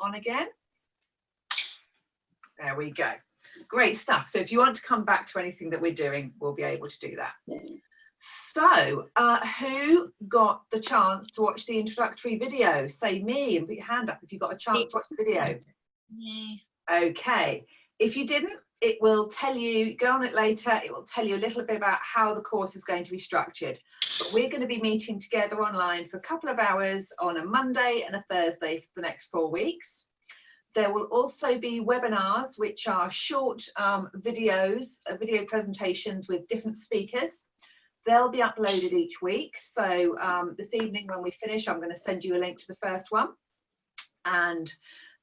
on again. There we go. Great stuff. So if you want to come back to anything that we're doing, we'll be able to do that. So who got the chance to watch the introductory video? Say me and put your hand up if you got a chance to watch the video. Me. Okay. If you didn't, it will tell you, go on it later, it will tell you a little bit about how the course is going to be structured. But we're going to be meeting together online for a couple of hours on a Monday and a Thursday for the next 4 weeks. There will also be webinars, which are short video presentations with different speakers. They'll be uploaded each week. So this evening when we finish, I'm going to send you a link to the first one. And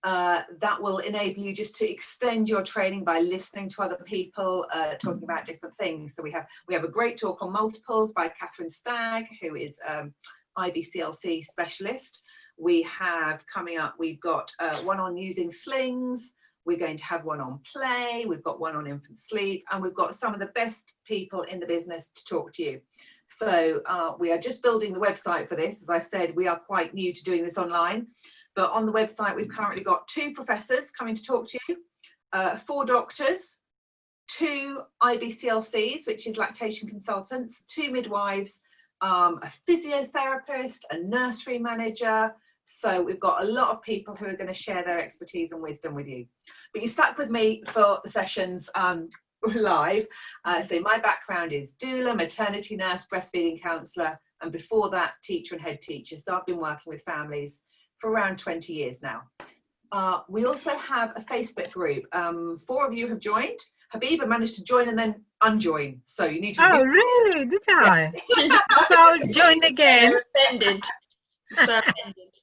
that will enable you just to extend your training by listening to other people talking about different things. So we have a great talk on multiples by Catherine Stagg, who is IBCLC specialist. We have coming up, we've got one on using slings, we're going to have one on play, we've got one on infant sleep, and we've got some of the best people in the business to talk to you. So we are just building the website for this. As I said, we are quite new to doing this online, but on the website we've currently got 2 professors coming to talk to you, 4 doctors, 2 IBCLCs, which is lactation consultants, 2 midwives, a physiotherapist, a nursery manager. So we've got a lot of people who are going to share their expertise and wisdom with you. But you're stuck with me for the sessions live. So my background is doula, maternity nurse, breastfeeding counsellor, and before that, teacher and head teacher. So I've been working with families for around 20 years now. We also have a Facebook group. 4 of you have joined. Habiba managed to join and then unjoin. So you need to... Oh, really? Did I? So I'll join again. Offended. So offended.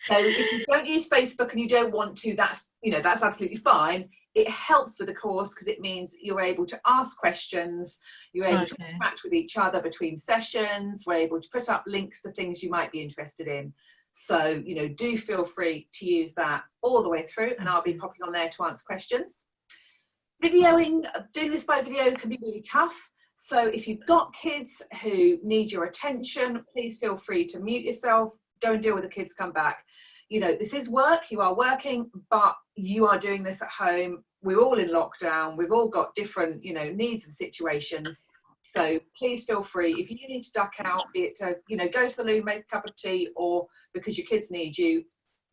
So if you don't use Facebook and you don't want to, that's absolutely fine. It helps with the course because it means you're able to ask questions, you're able to interact with each other between sessions, we're able to put up links to things you might be interested in. So, do feel free to use that all the way through, and I'll be popping on there to answer questions. Videoing, doing this by video can be really tough. So if you've got kids who need your attention, please feel free to mute yourself, go and deal with the kids, come back. This is work, you are working, but you are doing this at home. We're all in lockdown. We've all got different, needs and situations. So please feel free, if you need to duck out, be it to, go to the loo, make a cup of tea, or because your kids need you,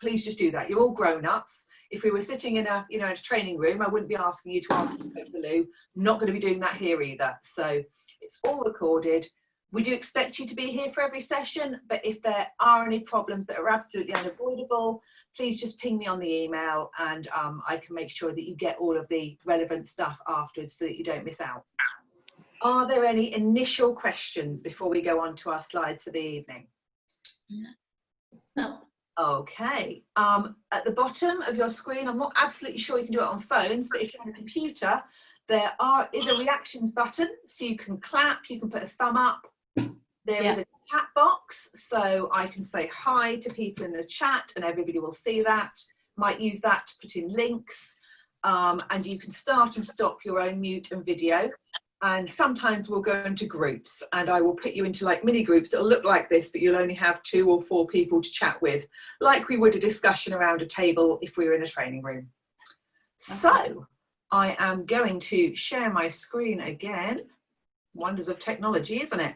please just do that. You're all grown-ups. If we were sitting in a, in a training room, I wouldn't be asking you to ask me to go to the loo. Not going to be doing that here either. So it's all recorded. We do expect you to be here for every session, but if there are any problems that are absolutely unavoidable, please just ping me on the email and I can make sure that you get all of the relevant stuff afterwards so that you don't miss out. Are there any initial questions before we go on to our slides for the evening? No. Okay, at the bottom of your screen, I'm not absolutely sure you can do it on phones, but if you have a computer, there is a reactions button, so you can clap, you can put a thumb up. There is a chat box, so I can say hi to people in the chat and everybody will see that. Might use that to put in links, and you can start and stop your own mute and video. And sometimes we'll go into groups and I will put you into like mini groups that'll look like this, but you'll only have 2 or 4 people to chat with, like we would a discussion around a table if we were in a training room. So I am going to share my screen again. Wonders of technology, isn't it?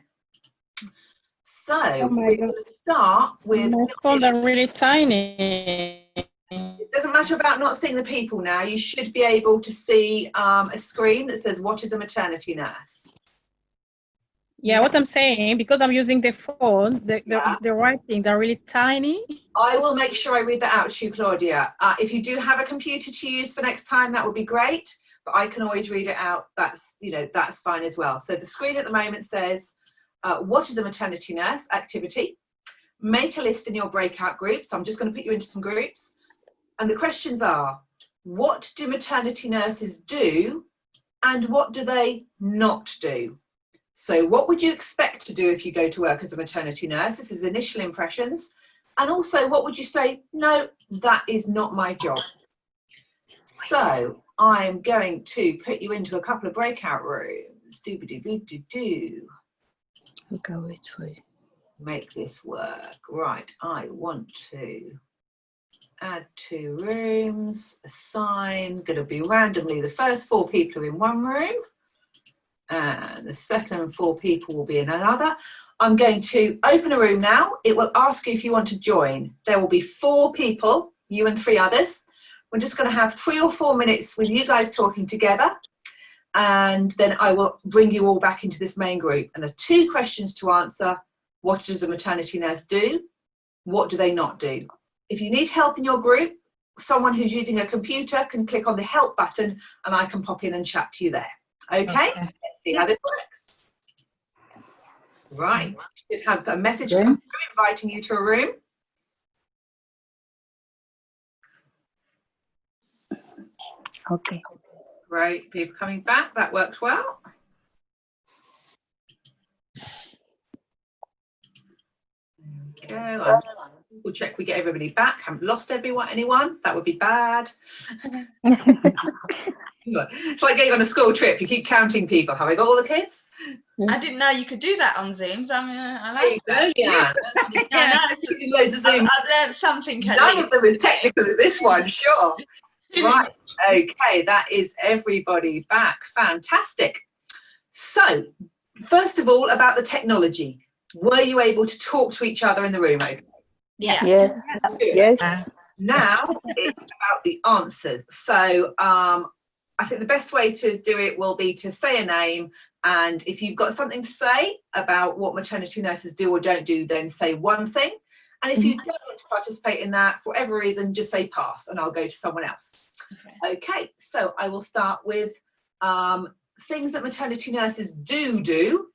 So we're going to start with... My phone are really tiny. It doesn't matter about not seeing the people now. You should be able to see a screen that says, what is a maternity nurse? Yeah, what I'm saying, because I'm using the phone, the writing, they're really tiny. I will make sure I read that out to you, Claudia. If you do have a computer to use for next time, that would be great. But I can always read it out. That's, that's fine as well. So the screen at the moment says, what is a maternity nurse activity? Make a list in your breakout groups. So I'm just going to put you into some groups. And the questions are, what do maternity nurses do and what do they not do? So what would you expect to do if you go to work as a maternity nurse? This is initial impressions. And also, what would you say? No, that is not my job. So I'm going to put you into a couple of breakout rooms. Do-ba-do-do-do-do. I'll go wait for you. Make this work. Right, I want to Add 2 rooms, assign, going to be randomly the first 4 people are in one room and the second 4 people will be in another. I'm going to open a room now. It will ask you if you want to join. There will be 4 people, you and 3 others. We're just going to have 3 or 4 minutes with you guys talking together, and then I will bring you all back into this main group. And the 2 questions to answer: what does a maternity nurse do? What do they not do? If you need help in your group, someone who's using a computer can click on the help button and I can pop in and chat to you there. Okay? Let's see how this works. Right, you should have a message come through inviting you to a room. Okay. Great, people coming back, that worked well. There we go. We'll check we get everybody back. Haven't lost anyone. That would be bad. It's like getting on a school trip. You keep counting people. Have I got all the kids? I didn't know you could do that on Zooms. I like that. Yeah. Loads of Zooms. I learned something. None of them as technical as this one, sure. Right. Okay, that is everybody back. Fantastic. So, first of all, about the technology. Were you able to talk to each other in the room? Okay? Yeah. Yes. Yes. Now it's about the answers. So I think the best way to do it will be to say a name, and if you've got something to say about what maternity nurses do or don't do, then say one thing. And if you don't want to participate in that for whatever reason, just say pass and I'll go to someone else. Okay, so I will start with things that maternity nurses do,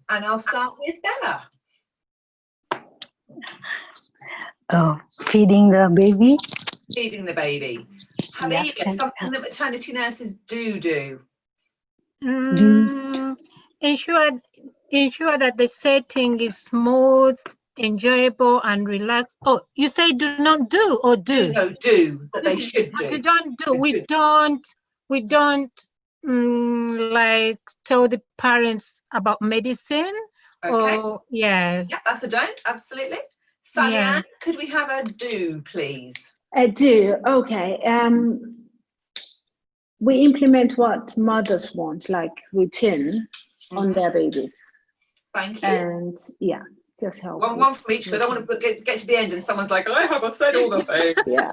and I'll start with Bella. Oh, feeding the baby. Feeding the baby. Habiba, something that maternity nurses do. Ensure that the setting is smooth, enjoyable, and relaxed. Oh, you say do not do or do? No, do that they should do. You don't do. We don't like tell the parents about medicine. Okay. Or, yeah. Yeah, that's a don't. Absolutely. Sally-Ann, could we have a do, please? A do. Okay. We implement what mothers want, like routine on their babies. Thank you. And yeah, just help. One from each, so I don't want to get to the end and someone's like, I haven't said all the things. Yeah.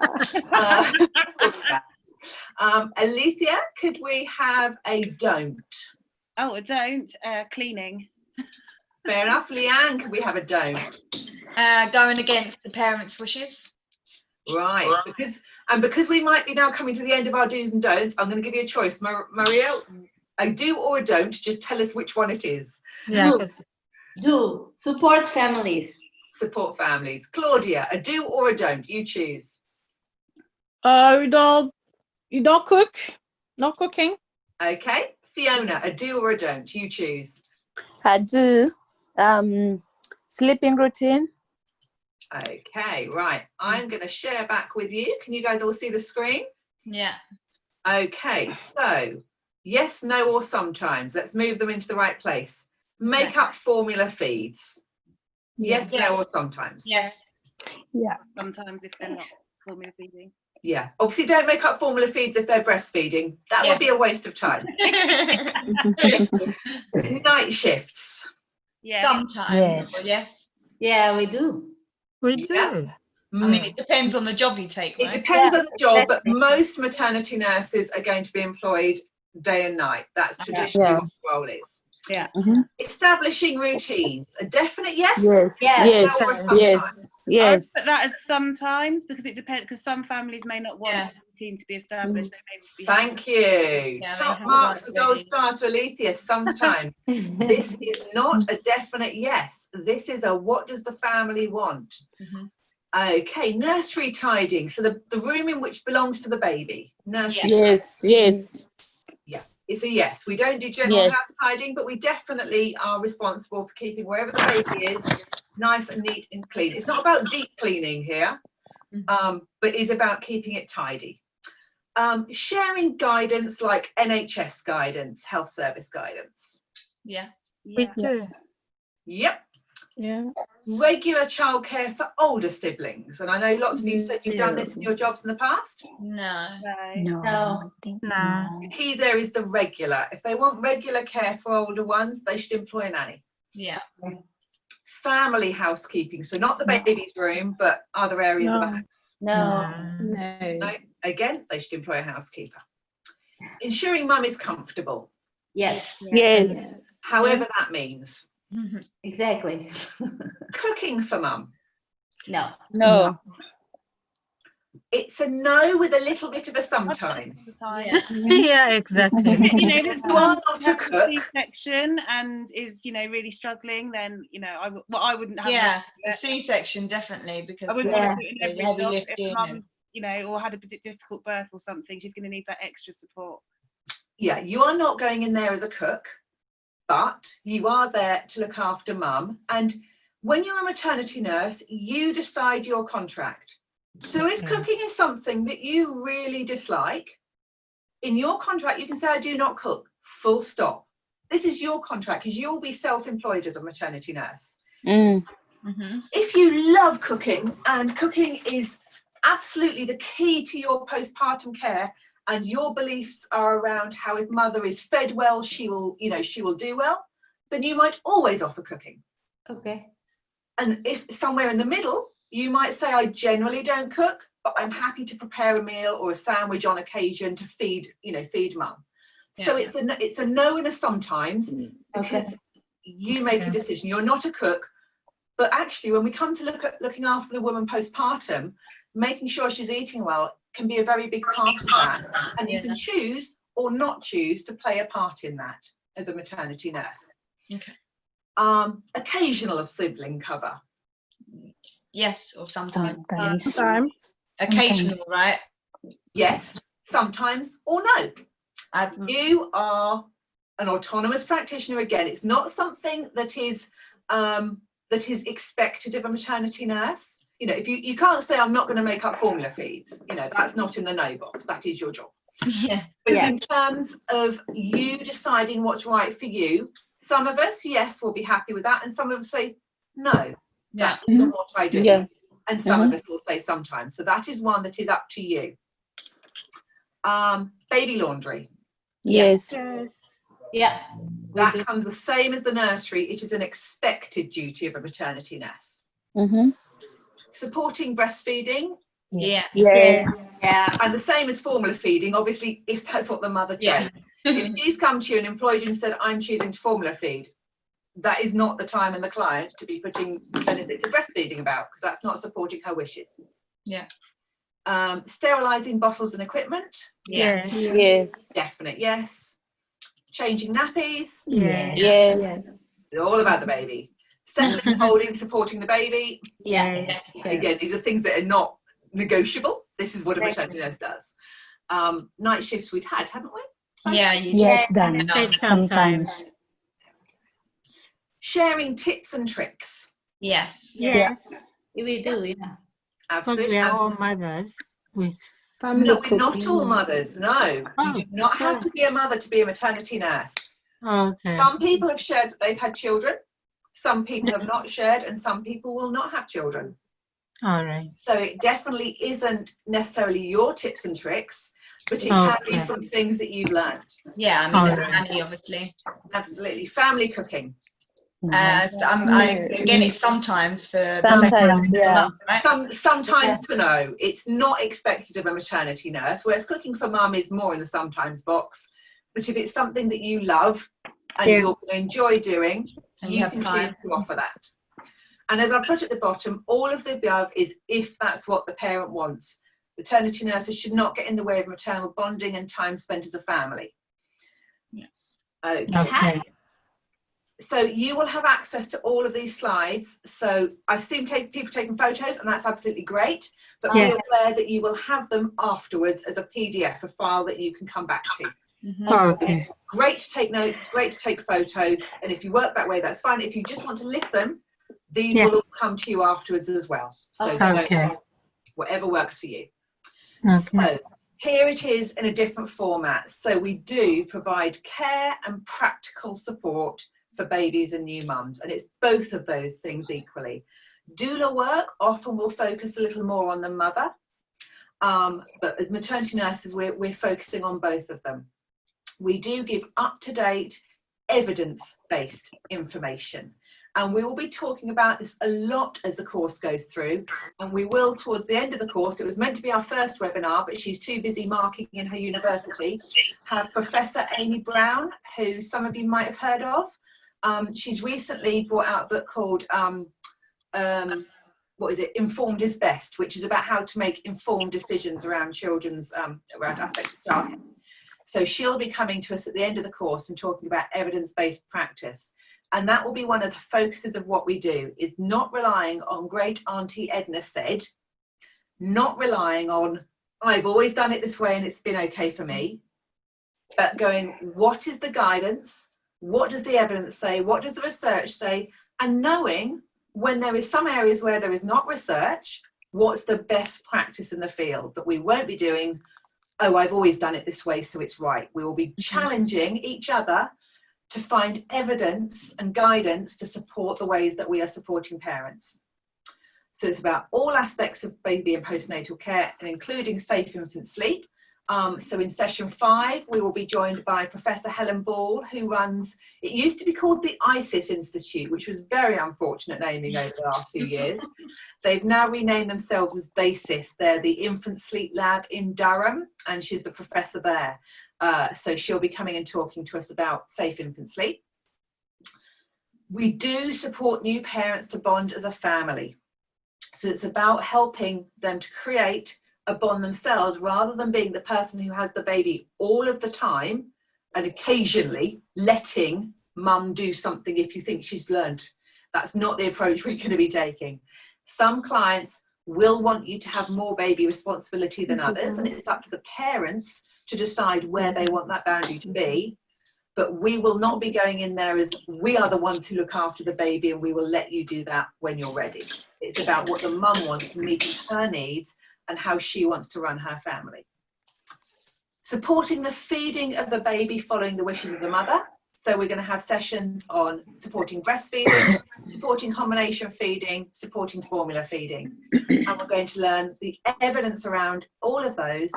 Alethea, could we have a don't? Oh, a don't. Cleaning. Fair enough. Leanne, could we have a don't? Going against the parents' wishes. Right, because we might be now coming to the end of our do's and don'ts, I'm going to give you a choice. Maria, a do or a don't, just tell us which one it is. Yeah. Do. Support families. Support families. Claudia, a do or a don't, you choose. You don't cook. No cooking. Okay. Fiona, a do or a don't, you choose. I do. Sleeping routine. Okay, right. I'm going to share back with you. Can you guys all see the screen? Yeah. Okay, so yes, no, or sometimes. Let's move them into the right place. Make up formula feeds. Yes, no, or sometimes. Yeah. Yeah. Sometimes if they're not formula feeding. Yeah. Obviously, don't make up formula feeds if they're breastfeeding. That would be a waste of time. Night shifts. Yeah. Sometimes. Yes. Yeah, we do. We do. Yeah. I mean, it depends on the job you take, It right? depends on the job, but most maternity nurses are going to be employed day and night. That's traditionally what the role is. Yeah. Establishing routines. A definite yes? Yes. Yeah. Yes. No, or Yes. sometimes? Yes. But that is sometimes because it depends. Because some families may not want a routine to be established. They may be Thank you. Yeah, Top they have marks a for right gold ready. star to Alethea. Sometime. This is not a definite yes. This is a what does the family want? Okay, nursery tidying. So the room in which belongs to the baby. Nursery. Yes. Yes. It's a yes. We don't do general house tidying, but we definitely are responsible for keeping wherever the baby is nice and neat and clean. It's not about deep cleaning here, but is about keeping it tidy. Sharing guidance like NHS guidance, health service guidance. Yeah. We do. Yep. Yeah. Regular childcare for older siblings. And I know lots of you said you've done this in your jobs in the past. No. No. I think Nah. The key there is the regular. If they want regular care for older ones, they should employ a nanny. Yeah. Family housekeeping, so not the baby's room, but other areas of the house. No. No. No, again, they should employ a housekeeper. Ensuring mum is comfortable, Yes. Yes. however that means. Exactly. Cooking for mum. No. No. It's a no with a little bit of a sometimes. Yeah. Yeah, exactly. You know, If you are not a have cook, C-section and is really struggling, then I wouldn't have. Yeah, the C-section definitely, because I wouldn't Yeah. want to do it in every heavy job. lifting If and- mum's, or had a difficult birth or something, she's going to need that extra support. yeah, you are not going in there as a cook, but you are there to look after mum. And when you're a maternity nurse, you decide your contract. So if Okay. cooking is something that you really dislike, in your contract you can say, I do not cook, full stop. This is your contract because you'll be self-employed as a maternity nurse. Mm. If you love cooking and cooking is absolutely the key to your postpartum care, and your beliefs are around how if mother is fed well, she will do well, then you might always offer cooking. Okay. And if somewhere in the middle, you might say, I generally don't cook, but I'm happy to prepare a meal or a sandwich on occasion to feed mum. So Yeah. it's a no and a sometimes, because you make a decision. You're not a cook, but actually when we come to look at looking after the woman postpartum, making sure she's eating well can be a very big part of that. And you can choose or not choose to play a part in that as a maternity nurse. Okay. Occasional sibling cover. Yes, or sometimes. Sometimes. Occasional, right? Yes, sometimes, or no. You are an autonomous practitioner. Again, it's not something that is expected of a maternity nurse. If you can't say I'm not going to make up formula feeds, that's not in the no box. That is your job. Yeah. But in terms of you deciding what's right for you, some of us, yes, will be happy with that, and some of us say no, Yeah. that isn't what I do. Yeah. And some of us will say sometimes. So that is one that is up to you. Baby laundry. Yes. Yes. Yeah. That comes the same as the nursery. It is an expected duty of a maternity nurse. Mm-hmm. Supporting breastfeeding, Yes. Yes. Yeah. and the same as formula feeding, obviously, if that's what the mother chose. Yeah. If she's come to you and employed you and said, I'm choosing to formula feed, that is not the time and the client to be putting benefits of breastfeeding about, because that's not supporting her wishes. Yeah. Sterilising bottles and equipment, Yes. Yes. definite yes. Changing nappies, Yes. Yes. they're all about the baby. Settling, holding, supporting the baby. Yes. Again, these are things that are not negotiable. This is what a maternity nurse does. Night shifts we've had, haven't we? Yeah, you Yes, done. Take Sometimes. Sharing tips and tricks. Yes. Yes. We do, yeah. Because Absolutely. we are all mothers. We Family No, we're not cooking. all mothers. No, you do not have to be a mother to be a maternity nurse. okay. Some people have shared that they've had children. Some people have not shared, and some people will not have children. All right. So it definitely isn't necessarily your tips and tricks, but it can be Okay. from things that you've learned. Yeah, I mean, as a nanny, obviously. Absolutely. Family cooking. Again, it's sometimes for the Sometimes, second yeah. month, right? Sometimes to know. It's not expected of a maternity nurse, whereas cooking for mum is more in the sometimes box. But if it's something that you love and Yeah. you're going to enjoy doing, And you you have can time. choose to offer that. And as I put at the bottom, all of the above is if that's what the parent wants. Maternity nurses should not get in the way of maternal bonding and time spent as a family. Yeah. Okay. So you will have access to all of these slides. So I've seen people taking photos, and that's absolutely great. But be Yeah. aware that you will have them afterwards as a PDF, a file that you can come back to. Okay. Great to take notes, great to take photos, and if you work that way, that's fine. If you just want to listen, these Yeah. will all come to you afterwards as well. So Okay. whatever works for you. Okay. So here it is in a different format. So we do provide care and practical support for babies and new mums, and it's both of those things equally. Doula work often will focus a little more on the mother, but as maternity nurses, we're focusing on both of them. We do give up-to-date, evidence-based information, and we will be talking about this a lot as the course goes through, and we will towards the end of the course. It was meant to be our first webinar, but she's too busy marking in her university, have Professor Amy Brown, who some of you might have heard of. She's recently brought out a book called what is it, Informed is Best, which is about how to make informed decisions around children's around aspects of childcare. So she'll be coming to us at the end of the course and talking about evidence-based practice. And that will be one of the focuses of what we do, is not relying on great Auntie Edna said, not relying on, I've always done it this way and it's been okay for me, but going, what is the guidance? What does the evidence say? What does the research say? And knowing when there is some areas where there is not research, what's the best practice in the field? But we won't be doing, oh, I've always done it this way, so it's right. We will be challenging each other to find evidence and guidance to support the ways that we are supporting parents. So it's about all aspects of baby and postnatal care, and including safe infant sleep. So in session 5, we will be joined by Professor Helen Ball, who runs, it used to be called the ISIS Institute, which was very unfortunate naming over the last few years. They've now renamed themselves as BASIS. They're the Infant Sleep Lab in Durham, and she's the professor there. So she'll be coming and talking to us about safe infant sleep. We do support new parents to bond as a family. So it's about helping them to create a bond themselves, rather than being the person who has the baby all of the time and occasionally letting mum do something if you think she's learned. That's not the approach we're going to be taking. Some clients will want you to have more baby responsibility than others, and it's up to the parents to decide where they want that boundary to be. But we will not be going in there as we are the ones who look after the baby, and we will let you do that when you're ready. It's about what the mum wants and meeting her needs and how she wants to run her family. Supporting the feeding of the baby following the wishes of the mother. So we're going to have sessions on supporting breastfeeding, supporting combination feeding, supporting formula feeding. And we're going to learn the evidence around all of those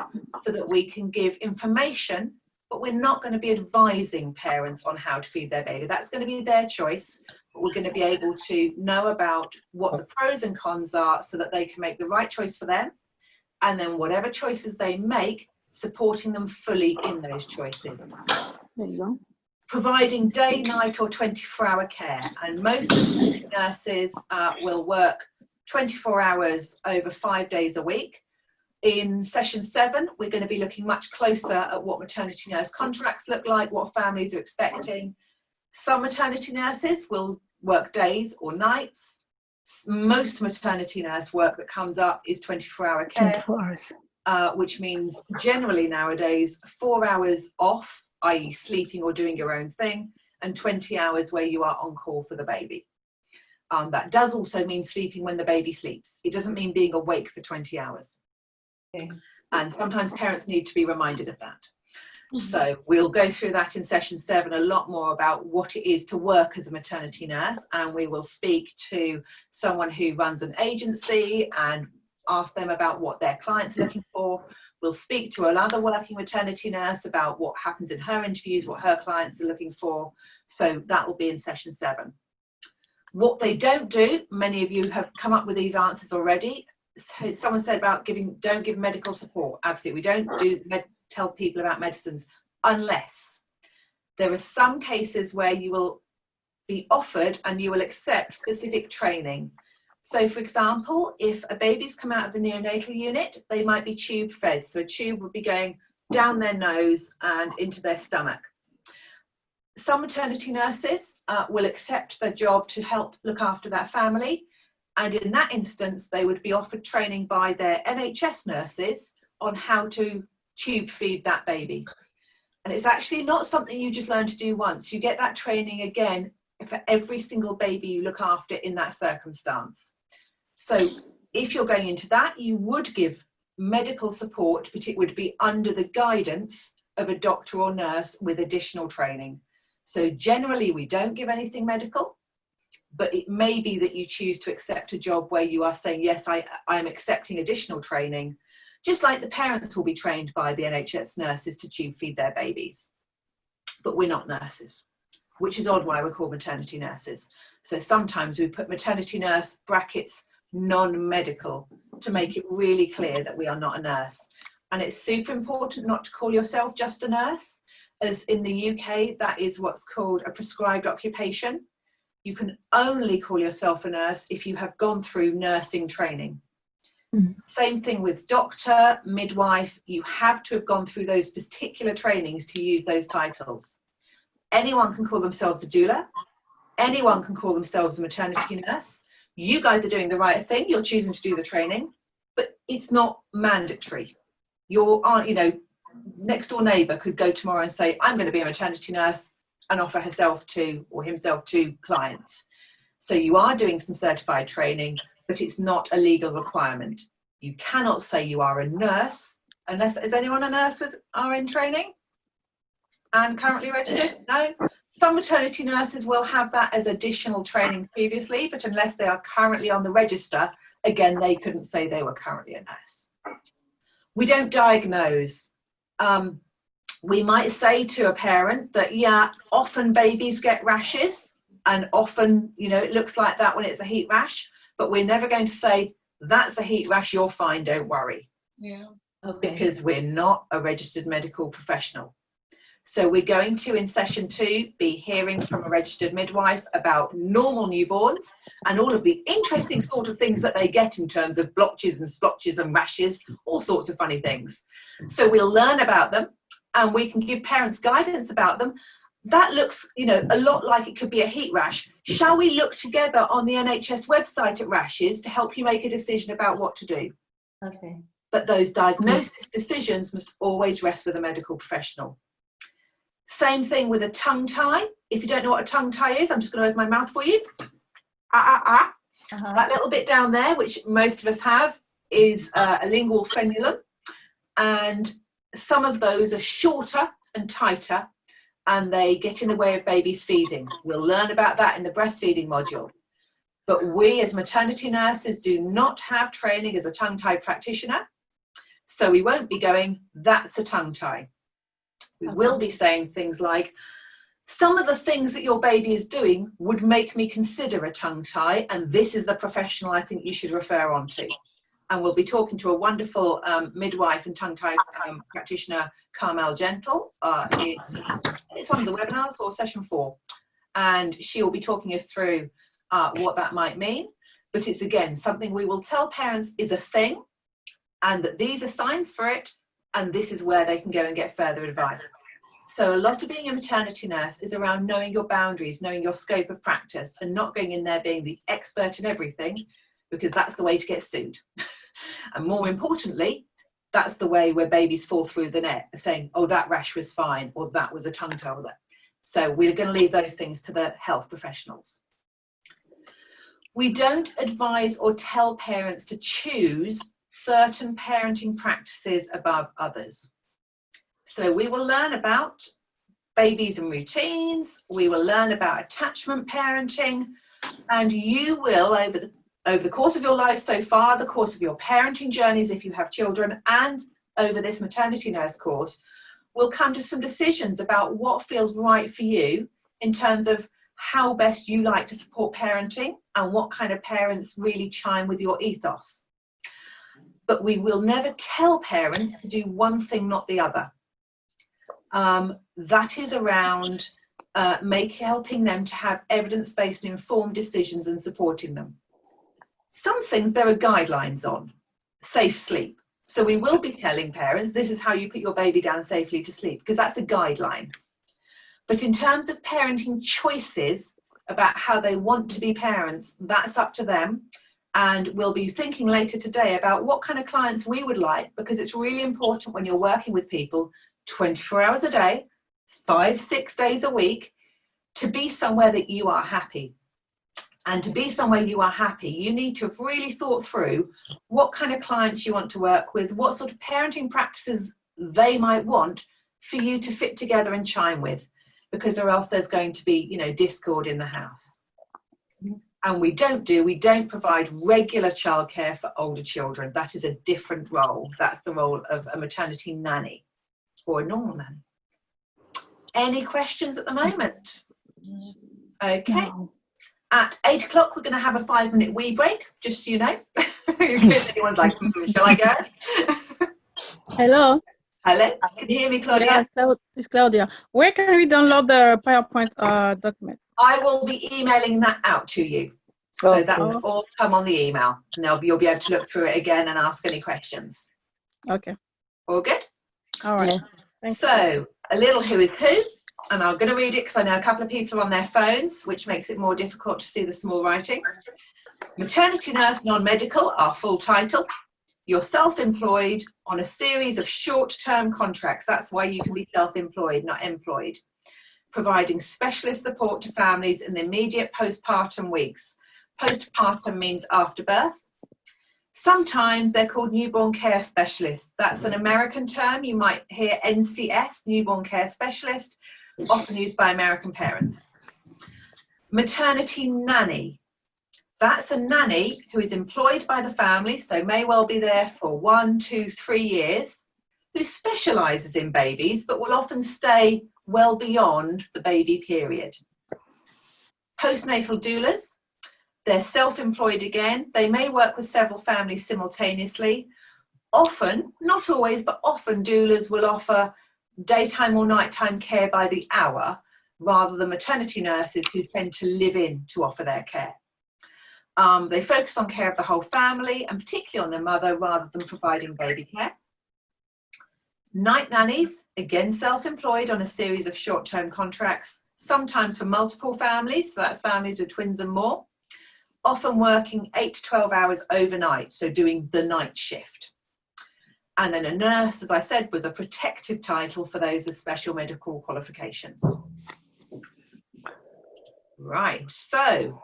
so that we can give information, but we're not going to be advising parents on how to feed their baby. That's going to be their choice, but we're going to be able to know about what the pros and cons are so that they can make the right choice for them. And then whatever choices they make, supporting them fully in those choices. There you go. Providing day, night or 24-hour care. And most maternity nurses will work 24 hours over 5 days a week. In session 7, we're going to be looking much closer at what maternity nurse contracts look like, what families are expecting. Some maternity nurses will work days or nights. Most maternity nurse work that comes up is 24-hour care, 24 hours. which means generally nowadays 4 hours off, i.e. sleeping or doing your own thing, and 20 hours where you are on call for the baby. That does also mean sleeping when the baby sleeps. It doesn't mean being awake for 20 hours. Okay. And sometimes parents need to be reminded of that. So we'll go through that in session 7, a lot more about what it is to work as a maternity nurse, and we will speak to someone who runs an agency and ask them about what their clients are looking for. We'll speak to another working maternity nurse about what happens in her interviews, what her clients are looking for. So that will be in session 7. What they don't do, many of you have come up with these answers already. So someone said about don't give medical support. Absolutely, we don't tell people about medicines unless there are some cases where you will be offered and you will accept specific training. So for example, if a baby's come out of the neonatal unit, they might be tube fed. So a tube would be going down their nose and into their stomach. Some maternity nurses will accept their job to help look after that family. And in that instance, they would be offered training by their NHS nurses on how to tube feed that baby. And it's actually not something you just learn to do once. You get that training again for every single baby you look after in that circumstance. So if you're going into that, you would give medical support, but it would be under the guidance of a doctor or nurse with additional training. So generally we don't give anything medical, but it may be that you choose to accept a job where you are saying, yes, I am accepting additional training, just like the parents will be trained by the NHS nurses to tube feed their babies. But we're not nurses, which is odd why we're called maternity nurses. So sometimes we put maternity nurse brackets non-medical to make it really clear that we are not a nurse. And it's super important not to call yourself just a nurse, as in the UK, that is what's called a prescribed occupation. You can only call yourself a nurse if you have gone through nursing training. Same thing with doctor, midwife, you have to have gone through those particular trainings to use those titles. Anyone can call themselves a doula. Anyone can call themselves a maternity nurse. You guys are doing the right thing. You're choosing to do the training, but it's not mandatory. Your aunt, next door neighbour could go tomorrow and say, I'm going to be a maternity nurse, and offer herself to or himself to clients. So you are doing some certified training, but it's not a legal requirement. You cannot say you are a nurse unless, is anyone a nurse with RN training and currently registered? No. Some maternity nurses will have that as additional training previously, but unless they are currently on the register, again, they couldn't say they were currently a nurse. We don't diagnose. We might say to a parent that, yeah, often babies get rashes, and often, it looks like that when it's a heat rash, but we're never going to say, that's a heat rash, you're fine, don't worry. Yeah. Okay. Because we're not a registered medical professional. So we're going to, in session 2, be hearing from a registered midwife about normal newborns and all of the interesting sort of things that they get in terms of blotches and splotches and rashes, all sorts of funny things. So we'll learn about them and we can give parents guidance about them. That looks, a lot like it could be a heat rash. Shall we look together on the NHS website at rashes to help you make a decision about what to do? Okay. But those diagnosis decisions must always rest with a medical professional. Same thing with a tongue tie. If you don't know what a tongue tie is, I'm just going to open my mouth for you. That little bit down there, which most of us have, is a lingual frenulum. And some of those are shorter and tighter, and they get in the way of babies feeding. We'll learn about that in the breastfeeding module. But we as maternity nurses do not have training as a tongue tie practitioner. So we won't be going, that's a tongue tie. We will be saying things like, some of the things that your baby is doing would make me consider a tongue tie, and this is the professional I think you should refer on to. And we'll be talking to a wonderful midwife and tongue tie practitioner, Carmel Gentle. It's one of the webinars, or session 4. And she will be talking us through what that might mean. But it's, again, something we will tell parents is a thing, and that these are signs for it, and this is where they can go and get further advice. So a lot of being a maternity nurse is around knowing your boundaries, knowing your scope of practice, and not going in there being the expert in everything, because that's the way to get sued. And more importantly, that's the way where babies fall through the net of saying, oh, that rash was fine, or that was a tongue tie. So we're going to leave those things to the health professionals. We don't advise or tell parents to choose certain parenting practices above others. So we will learn about babies and routines, we will learn about attachment parenting, and you will, over the course of your life so far, the course of your parenting journeys if you have children, and over this maternity nurse course, will come to some decisions about what feels right for you in terms of how best you like to support parenting and what kind of parents really chime with your ethos. But we will never tell parents to do one thing, not the other. That is around helping them to have evidence-based and informed decisions and supporting them. Some things there are guidelines on. Safe sleep. So we will be telling parents, this is how you put your baby down safely to sleep, because that's a guideline. But in terms of parenting choices about how they want to be parents, that's up to them. And we'll be thinking later today about what kind of clients we would like, because it's really important when you're working with people 24 hours a day, 5-6 days a week, to be somewhere that you are happy. And to be somewhere you are happy, you need to have really thought through what kind of clients you want to work with, what sort of parenting practices they might want for you to fit together and chime with. because or else there's going to be, you know, discord in the house. And we don't provide regular childcare for older children. That is a different role. That's the role of a maternity nanny or a normal nanny. Any questions at the moment? Okay. No. At 8 o'clock, we're going to have a 5-minute wee break, just so you know. In case anyone's like, shall I go? Hello. Hello, can you hear me, Claudia? Yeah, it's Claudia. Where can we download the PowerPoint document? I will be emailing that out to you. So that will all come on the email. And you'll be able to look through it again and ask any questions. Okay. All good? All right. Yeah. Thanks. So, a little who is who. And I'm going to read it because I know a couple of people are on their phones, which makes it more difficult to see the small writing. Maternity nurse non-medical, our full title. You're self-employed on a series of short-term contracts. That's why you can be self-employed, not employed. Providing specialist support to families in the immediate postpartum weeks. Postpartum means after birth. Sometimes they're called newborn care specialists. That's an American term. You might hear NCS, newborn care specialist, often used by American parents. Maternity nanny. That's a nanny who is employed by the family, so may well be there for 1, 2, 3 years, who specialises in babies, but will often stay well beyond the baby period. Postnatal doulas. They're self-employed again. They may work with several families simultaneously. Often, not always, but often doulas will offer daytime or nighttime care by the hour, rather than maternity nurses who tend to live in to offer their care. They focus on care of the whole family and particularly on their mother rather than providing baby care. Night nannies, again self-employed on a series of short-term contracts, sometimes for multiple families, so that's families with twins and more. Often working 8 to 12 hours overnight, so doing the night shift. And then a nurse, as I said, was a protective title for those with special medical qualifications. Right, so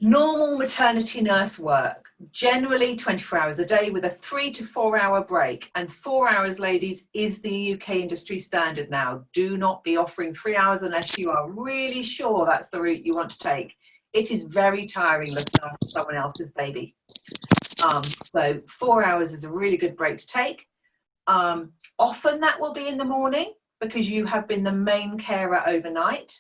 normal maternity nurse work, generally 24 hours a day with a 3 to 4 hour break. And 4 hours, ladies, is the UK industry standard now. Do not be offering 3 hours unless you are really sure that's the route you want to take. It is very tiring looking after someone else's baby. So 4 hours is a really good break to take. Often that will be in the morning because you have been the main carer overnight.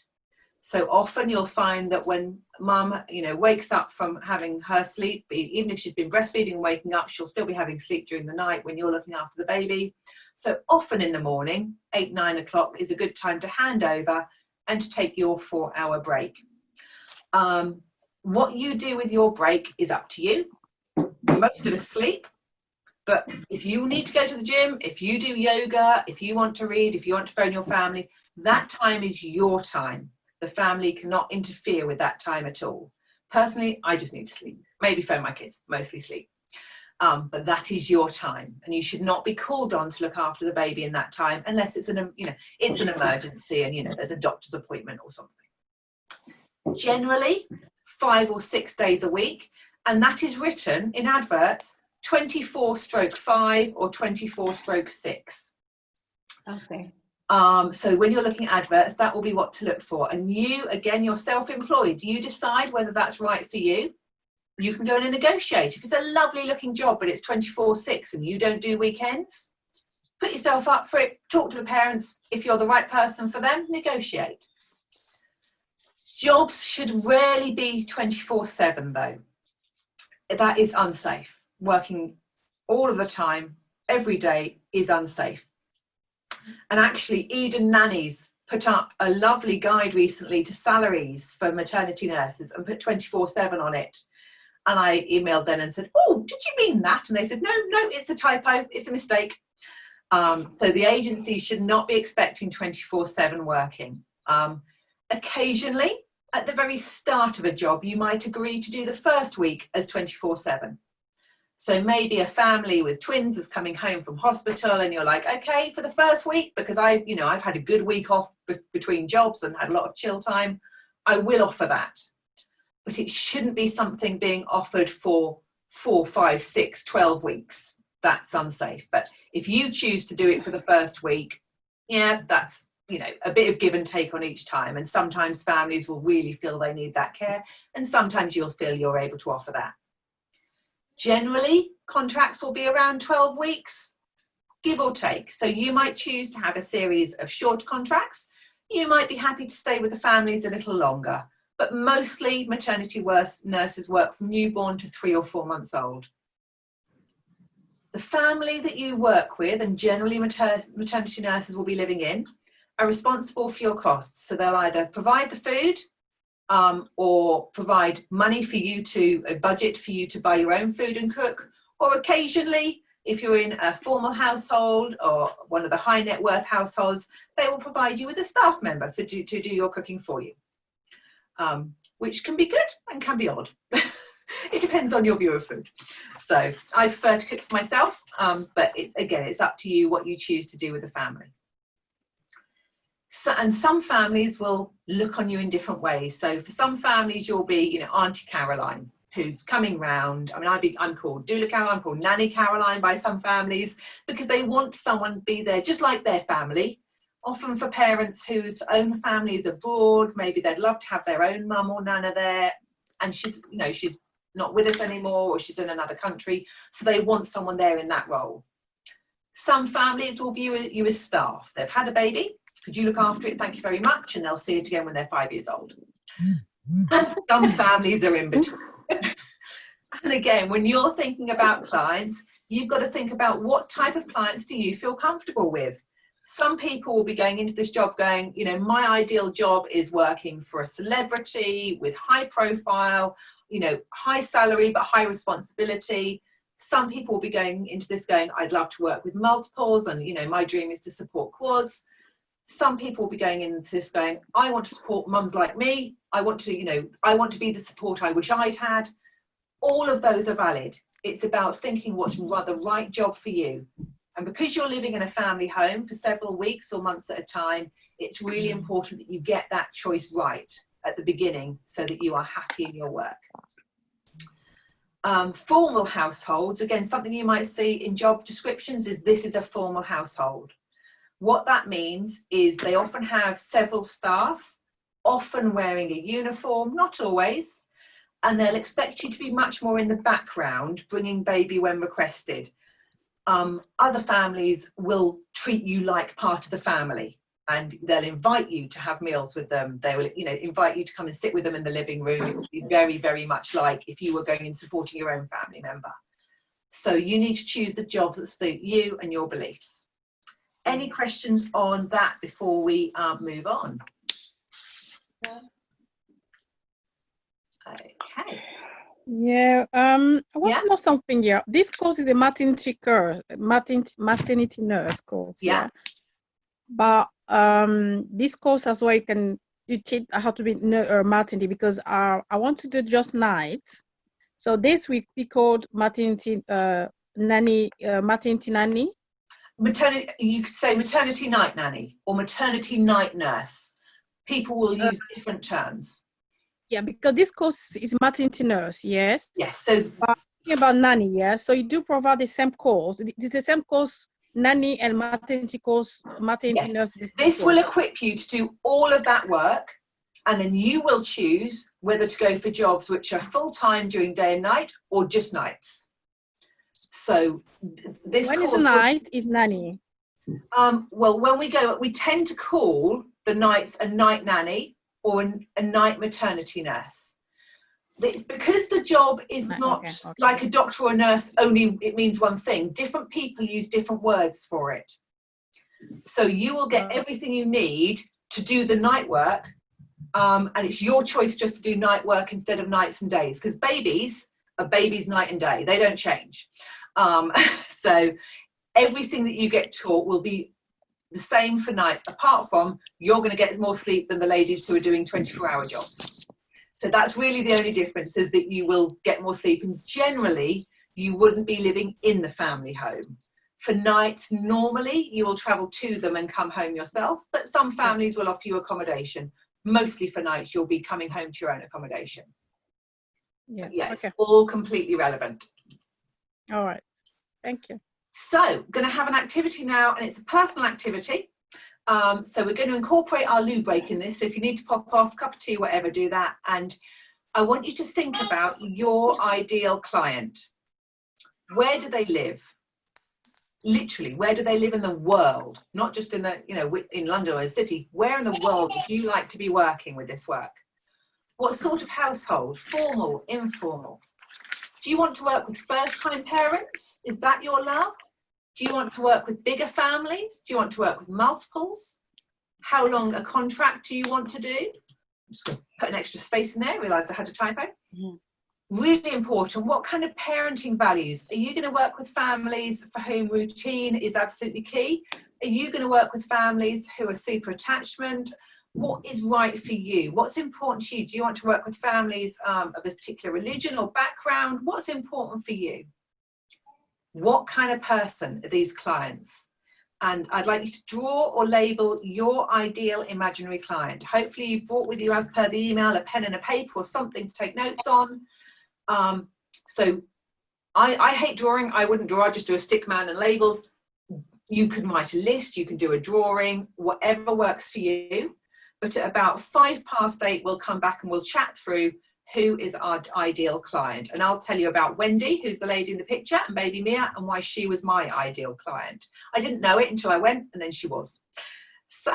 So often you'll find that when mum, you know, wakes up from having her sleep, even if she's been breastfeeding and waking up, she'll still be having sleep during the night when you're looking after the baby. So often in the morning, 8, 9 o'clock is a good time to hand over and to take your 4 hour break. What you do with your break is up to you. Most of us sleep, but if you need to go to the gym, if you do yoga, if you want to read, if you want to phone your family, that time is your time. The family cannot interfere with that time at all. Personally, I just need to sleep. Maybe phone my kids, mostly sleep. But that is your time, and you should not be called on to look after the baby in that time unless it's an, you know, it's an emergency and, you know, there's a doctor's appointment or something. Generally 5 or 6 days a week, and that is written in adverts 24/5 or 24/6. Okay. So when you're looking at adverts, that will be what to look for. And you, again, you're self-employed. You decide whether that's right for you. You can go in and negotiate. If it's a lovely looking job, but it's 24/6 and you don't do weekends, put yourself up for it. Talk to the parents. If you're the right person for them, negotiate. Jobs should rarely be 24/7 though. That is unsafe. Working all of the time, every day is unsafe. And actually, Eden Nannies put up a lovely guide recently to salaries for maternity nurses and put 24/7 on it. And I emailed them and said, oh, did you mean that? And they said, no, it's a typo, it's a mistake. So the agency should not be expecting 24/7 working. Occasionally, at the very start of a job, you might agree to do the first week as 24/7. So maybe a family with twins is coming home from hospital and you're like, okay, for the first week, because I've had a good week off between jobs and had a lot of chill time, I will offer that. But it shouldn't be something being offered for 4, 5, 6, 12 weeks. That's unsafe. But if you choose to do it for the first week, yeah, that's a bit of give and take on each time. And sometimes families will really feel they need that care, and sometimes you'll feel you're able to offer that. Generally, contracts will be around 12 weeks, give or take. So you might choose to have a series of short contracts. You might be happy to stay with the families a little longer, but mostly maternity nurses work from newborn to 3 or 4 months old. The family that you work with, and generally maternity nurses will be living in, are responsible for your costs. So they'll either provide the food or provide money for you to, a budget for you to buy your own food and cook, or occasionally, if you're in a formal household or one of the high net worth households, they will provide you with a staff member to do your cooking for you, which can be good and can be odd. It depends on your view of food. So I prefer to cook for myself, but again, it's up to you what you choose to do with the family. So, and some families will look on you in different ways. So for some families, you'll be, Auntie Caroline, who's coming round. I mean, I'm called Doula Caroline, I'm called Nanny Caroline by some families, because they want someone to be there just like their family. Often for parents whose own family is abroad, maybe they'd love to have their own mum or nana there, and she's not with us anymore, or she's in another country, so they want someone there in that role. Some families will view you as staff. They've had a baby, could you look after it, thank you very much, and they'll see it again when they're 5 years old. And some families are in between. And again, when you're thinking about clients, you've got to think about what type of clients do you feel comfortable with. Some people will be going into this job going, my ideal job is working for a celebrity with high profile, high salary but high responsibility. Some people will be going into this going, I'd love to work with multiples, and my dream is to support quads. Some people will be going into this going, I want to support mums like me. I want to be the support I wish I'd had. All of those are valid. It's about thinking what's the right job for you. And because you're living in a family home for several weeks or months at a time, it's really important that you get that choice right at the beginning so that you are happy in your work. Formal households, again, something you might see in job descriptions is this is a formal household. What that means is they often have several staff, often wearing a uniform, not always, and they'll expect you to be much more in the background, bringing baby when requested. Other families will treat you like part of the family, and they'll invite you to have meals with them. They will, invite you to come and sit with them in the living room. It will be very, very much like if you were going and supporting your own family member. So you need to choose the jobs that suit you and your beliefs. Any questions on that before we move on? Okay. Yeah, I want to know something here. This course is a maternity nurse course. Yeah. But this course as well, you teach how to be maternity, because I want to do just nights. So this week we called maternity nanny, maternity nanny. Maternity, you could say maternity night nanny or maternity night nurse. People will use different terms. Yeah, because this course is maternity nurse, yes? Yes, so talking about nanny, yeah? So you do provide the same course. It's the same course, nanny and maternity course, maternity nurse. This will equip you to do all of that work, and then you will choose whether to go for jobs which are full-time during day and night or just nights. So this when course is night is nanny. Well, when we go, we tend to call the nights a night nanny or a night maternity nurse. It's because the job is not like a doctor or a nurse, only it means one thing. Different people use different words for it. So you will get everything you need to do the night work, and it's your choice just to do night work instead of nights and days, because babies are babies night and day. They don't change. So everything that you get taught will be the same for nights, apart from you're going to get more sleep than the ladies who are doing 24-hour jobs. So that's really the only difference, is that you will get more sleep, and generally you wouldn't be living in the family home. For nights, normally you will travel to them and come home yourself, but some families will offer you accommodation. Mostly for nights, you'll be coming home to your own accommodation. It's all completely relevant. All right, thank you. So, going to have an activity now, and it's a personal activity. So we're going to incorporate our loo break in this. So if you need to pop off, cup of tea, whatever, do that. And I want you to think about your ideal client. Where do they live? Literally, where do they live in the world? Not just in the, you know, in London or a city. Where in the world would you like to be working with this work? What sort of household? Formal, informal? Do you want to work with first-time parents? Is that your love? Do you want to work with bigger families? Do you want to work with multiples? How long a contract do you want to do? I'm just going to put an extra space in there, realised I had a typo. Really important, what kind of parenting values? Are you going to work with families for whom routine is absolutely key? Are you going to work with families who are super attachment? What is right for you? What's important to you? Do you want to work with families of a particular religion or background? What's important for you? What kind of person are these clients? And I'd like you to draw or label your ideal imaginary client. Hopefully you've brought with you, as per the email, a pen and a paper or something to take notes on. So I hate drawing. I wouldn't draw. I just do a stick man and labels. You can write a list. You can do a drawing, whatever works for you. But at about 8:05, we'll come back and we'll chat through who is our ideal client. And I'll tell you about Wendy, who's the lady in the picture, and baby Mia, and why she was my ideal client. I didn't know it until I went, and then she was. So,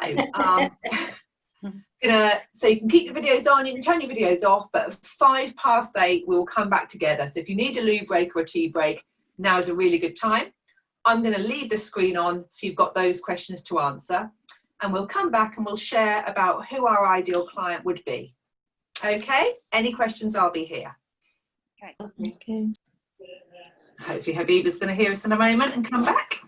so you can keep your videos on, you can turn your videos off, but at 8:05, we'll come back together. So if you need a loo break or a tea break, now is a really good time. I'm going to leave the screen on so you've got those questions to answer. And we'll come back and we'll share about who our ideal client would be. Okay? Any questions, I'll be here. Okay. Hopefully Habiba's going to hear us in a moment and come back.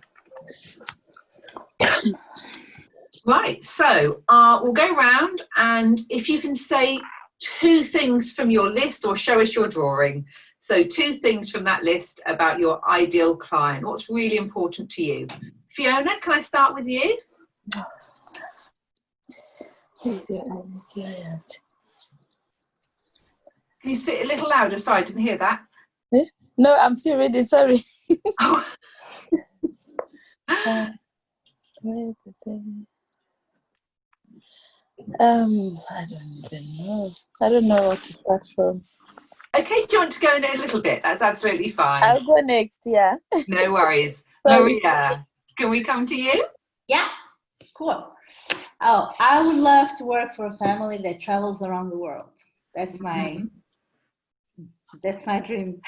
Right, so we'll go round, and if you can say 2 things from your list or show us your drawing. So 2 things from that list about your ideal client. What's really important to you? Fiona, can I start with you? Who's your ideal client? Can you speak a little louder? Sorry, I didn't hear that. No, I'm still reading, sorry. Oh. Where did they... I don't even know. I don't know what to start from. Okay, do you want to go in a little bit? That's absolutely fine. I'll go next, yeah. No worries. Sorry. Maria, can we come to you? Yeah, cool. Oh, I would love to work for a family that travels around the world. That's my dream.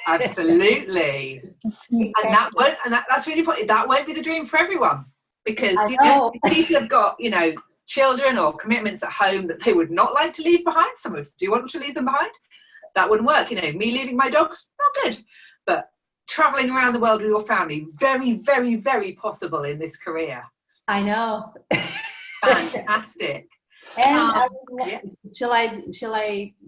Absolutely. And that won't, and that's really important. That won't be the dream for everyone, because I you know, know. people have got, you know, children or commitments at home that they would not like to leave behind. Some of us do want to leave them behind. That wouldn't work. You know, me leaving my dogs, not good. But traveling around the world with your family, very, very, very possible in this career. I know. Fantastic. And yeah. shall I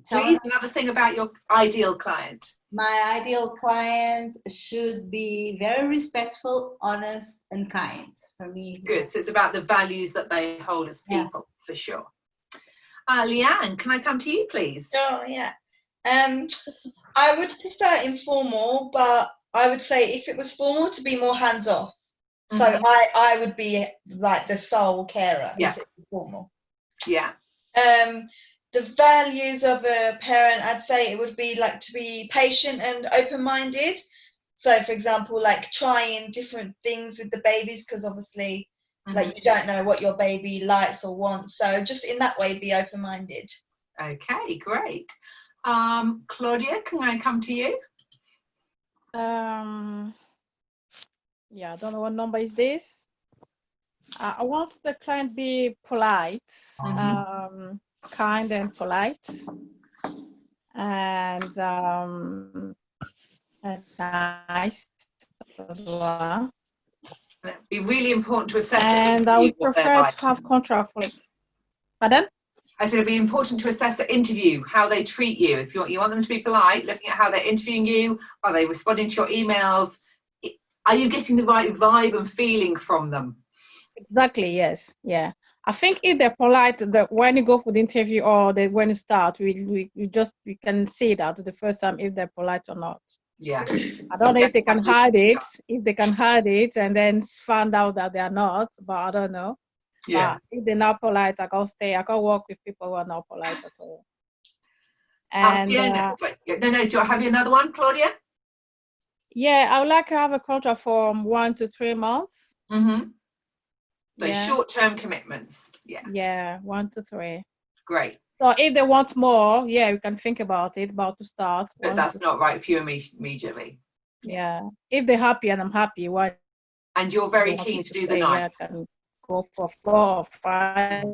tell Please, you? another thing about your ideal client. My ideal client should be very respectful, honest, and kind for me. Good. So it's about the values that they hold as people, for sure. Leanne, can I come to you, please? Oh, yeah. I would prefer informal, but I would say if it was formal, to be more hands off. So I would be like the sole carer if it was formal. Yeah. The values of a parent, I'd say it would be like to be patient and open-minded. So, for example, like trying different things with the babies, because obviously, like you don't know what your baby likes or wants. So, just in that way, be open-minded. Okay, great. Claudia, can I come to you? Yeah, I don't know what number is this. I want the client be polite, kind and polite, and nice as well. It'd be really important to assess. And I would prefer to have contract. Pardon? I said it'd be important to assess the interview, how they treat you. If you want them to be polite, looking at how they're interviewing you, are they responding to your emails? Are you getting the right vibe and feeling from them? Exactly, yes. Yeah. I think if they're polite, that when you go for the interview or when you start, we can see that the first time if they're polite or not. Yeah. I don't know if they can hide it, and then find out that they are not, but I don't know. Yeah. But if they're not polite, I can't stay. I can't work with people who are not polite at all. And Fiona, sorry. No, do I have you another one, Claudia? yeah, I would like to have a contract from 1 to 3 months. Mm-hmm. So Yeah. short-term commitments. Yeah. Yeah, 1 to 3. Great. So if they want more, yeah, we can think about it, about to start. But that's not right for you immediately. Yeah. If they're happy and I'm happy, why? And you're very they want keen me to do the stay, yeah, nights. I can go for 4 or 5.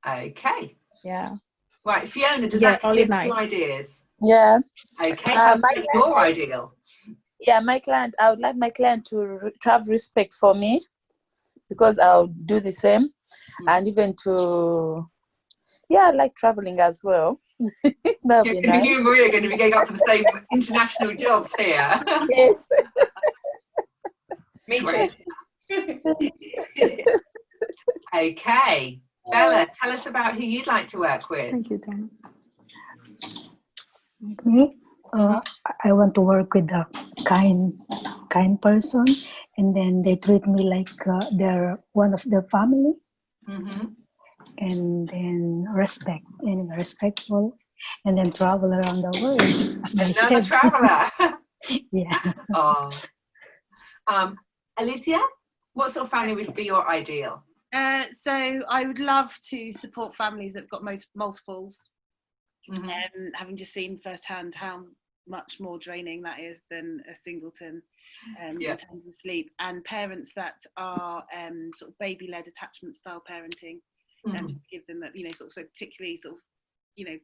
Okay. Yeah. Right, Fiona, does Yeah, that only give you nights. ideas? Yeah. Okay, My so what's your ideal? Yeah, my client, I would like my client to have respect for me, because I'll do the same. And even to, yeah, I like traveling as well. That would be nice. You and Maria are going to be going up for the same international jobs here. Yes. Me Great. too. Okay. Bella, tell us about who you'd like to work with. Thank you, Dan. Me, I want to work with a kind person, and then they treat me like they're one of their family, and then respectful, and then travel around the world. As I Another said. traveller. Yeah. Oh. Alicia, what sort of family would be your ideal? So I would love to support families that've got multiples, having just seen firsthand how much more draining that is than a singleton in terms of sleep, and parents that are sort of baby-led attachment style parenting, and just give them that, sort of, so particularly sort of,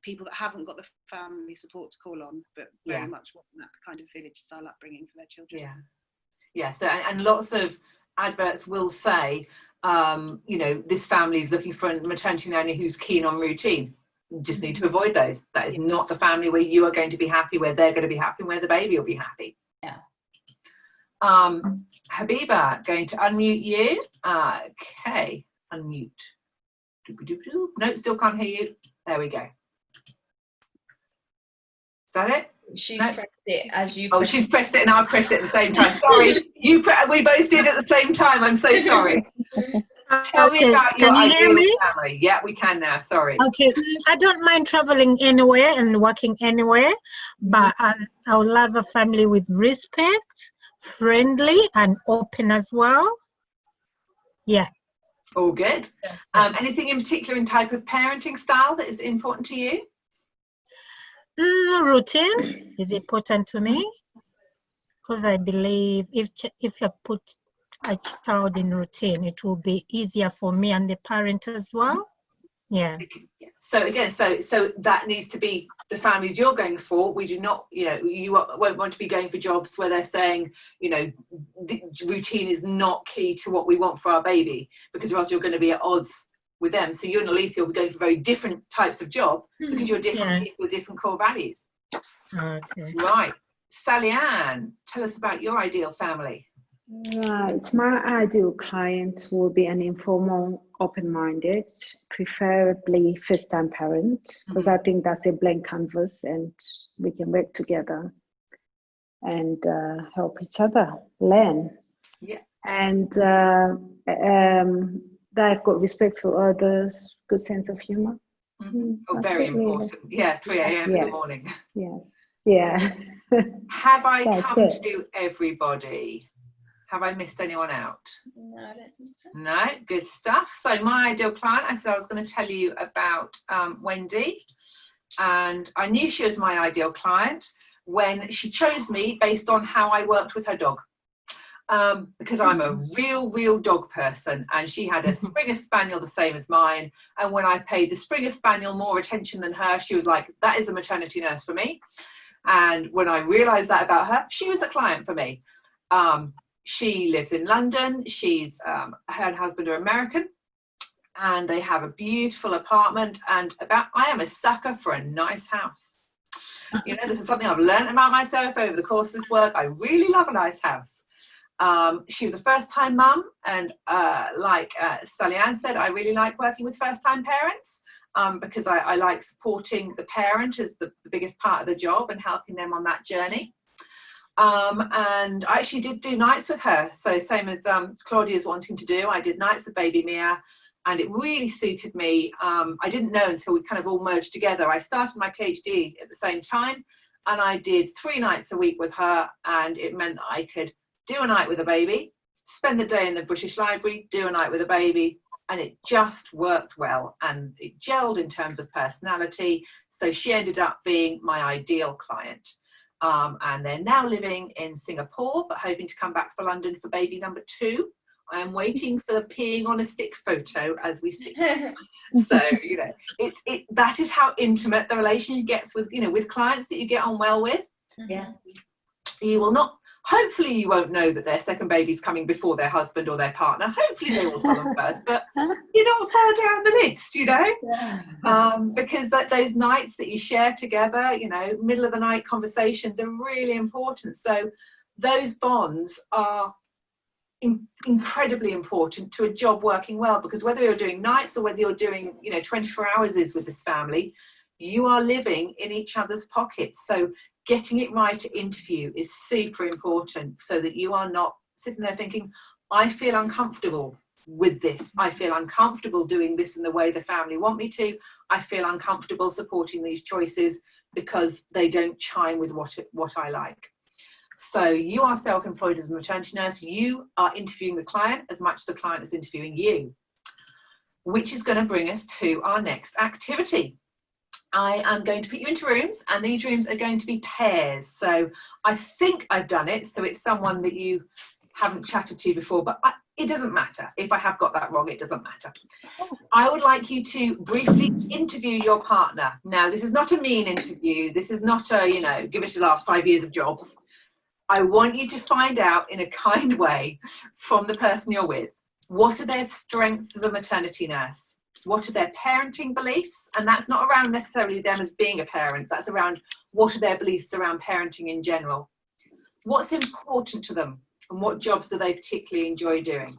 people that haven't got the family support to call on, but very much want that kind of village style upbringing for their children. Yeah. So and lots of adverts will say, this family is looking for a maternity nanny who's keen on routine. You just need to avoid those. That is not the family where you are going to be happy, where they're going to be happy, where the baby will be happy. Yeah. Habiba, going to unmute you. Okay, unmute. No, still can't hear you. There we go. Is that it? She's pressed it as you. Oh, she's pressed it and I pressed it at the same time. Sorry, we both did at the same time. I'm so sorry. Tell me about your ideal family. Yeah, we can now. Sorry. Okay, I don't mind traveling anywhere and working anywhere, but I would love a family with respect, friendly, and open as well. Yeah. All good. Anything in particular in type of parenting style that is important to you? Routine is important to me, because I believe if you put a child in routine, it will be easier for me and the parent as well. Yeah. So again, so that needs to be the families you're going for. We do not, you won't want to be going for jobs where they're saying, the routine is not key to what we want for our baby, because or else you're going to be at odds with them. So you and Alethea will be going for very different types of job, because you're different people with different core values. Okay. Right. Sally Ann, tell us about your ideal family. Right, my ideal client will be an informal, open-minded, preferably first-time parent, because I think that's a blank canvas and we can work together and help each other learn. Yeah. And that I've got respect for others, good sense of humor. Oh, very important. Yeah, 3 a.m. in the morning. Yeah. Yeah. Have I come to everybody? Have I missed anyone out? No, I don't think so. No, good stuff. So my ideal client, I said I was going to tell you about Wendy, and I knew she was my ideal client when she chose me based on how I worked with her dog. Because I'm a real dog person, and she had a Springer Spaniel the same as mine, and when I paid the Springer Spaniel more attention than her, she was like, that is a maternity nurse for me. And when I realized that about her, she was the client for me. She lives in London. She's her and husband are American, and they have a beautiful apartment. And I am a sucker for a nice house. This is something I've learned about myself over the course of this work. I really love a nice house. She was a first-time mum, and like Sally Ann said, I really like working with first-time parents because I like supporting the parent as the biggest part of the job and helping them on that journey. And I actually did do nights with her. So same as Claudia's wanting to do, I did nights with baby Mia, and it really suited me. I didn't know until we kind of all merged together. I started my PhD at the same time, and I did 3 nights a week with her, and it meant that I could do a night with a baby, spend the day in the British Library, do a night with a baby, and it just worked well, and it gelled in terms of personality. So she ended up being my ideal client. And they're now living in Singapore, but hoping to come back for London for baby number 2. I am waiting for the peeing on a stick photo as we speak. So, you know, that is how intimate the relationship gets with, you know, with clients that you get on well with. Yeah. You will not, hopefully you won't know that their second baby's coming before their husband or their partner. Hopefully they will tell them first, but you're not far down the list, you know. Yeah. Because those nights that you share together, you know, middle of the night conversations are really important. So those bonds are incredibly important to a job working well, because whether you're doing nights or whether you're doing, you know, 24 hours is with this family, you are living in each other's pockets. So getting it right to interview is super important, so that you are not sitting there thinking, I feel uncomfortable with this, I feel uncomfortable doing this in the way the family want me to, I feel uncomfortable supporting these choices because they don't chime with what I like. So you are self-employed as a maternity nurse, you are interviewing the client as much as the client is interviewing you, which is going to bring us to our next activity. I am going to put you into rooms, and these rooms are going to be pairs. So I think I've done it, so it's someone that you haven't chatted to before, but it doesn't matter. If I have got that wrong, it doesn't matter. I would like you to briefly interview your partner. Now, this is not a mean interview. This is not a, you know, give us your last 5 years of jobs. I want you to find out in a kind way from the person you're with, what are their strengths as a maternity nurse? What are their parenting beliefs? And that's not around necessarily them as being a parent, that's around what are their beliefs around parenting in general. What's important to them, and what jobs do they particularly enjoy doing?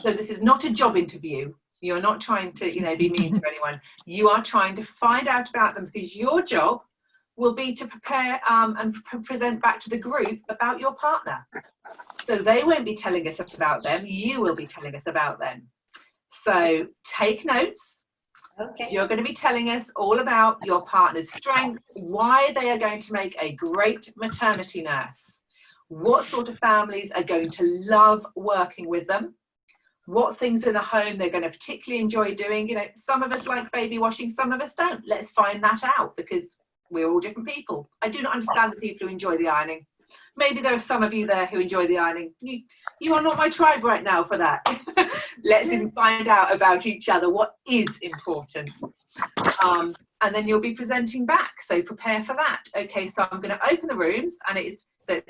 So this is not a job interview. You're not trying to, you know, be mean to anyone. You are trying to find out about them, because your job will be to prepare and present back to the group about your partner. So they won't be telling us about them, you will be telling us about them. So take notes. Okay. You're going to be telling us all about your partner's strengths, why they are going to make a great maternity nurse, what sort of families are going to love working with them, what things in the home they're going to particularly enjoy doing. You know, some of us like baby washing, some of us don't. Let's find that out, because we're all different people. I do not understand the people who enjoy the ironing. Maybe there are some of you there who enjoy the ironing. You are not my tribe right now for that. Let's find out about each other, what is important. And then you'll be presenting back, so prepare for that. Okay, so I'm going to open the rooms, and it's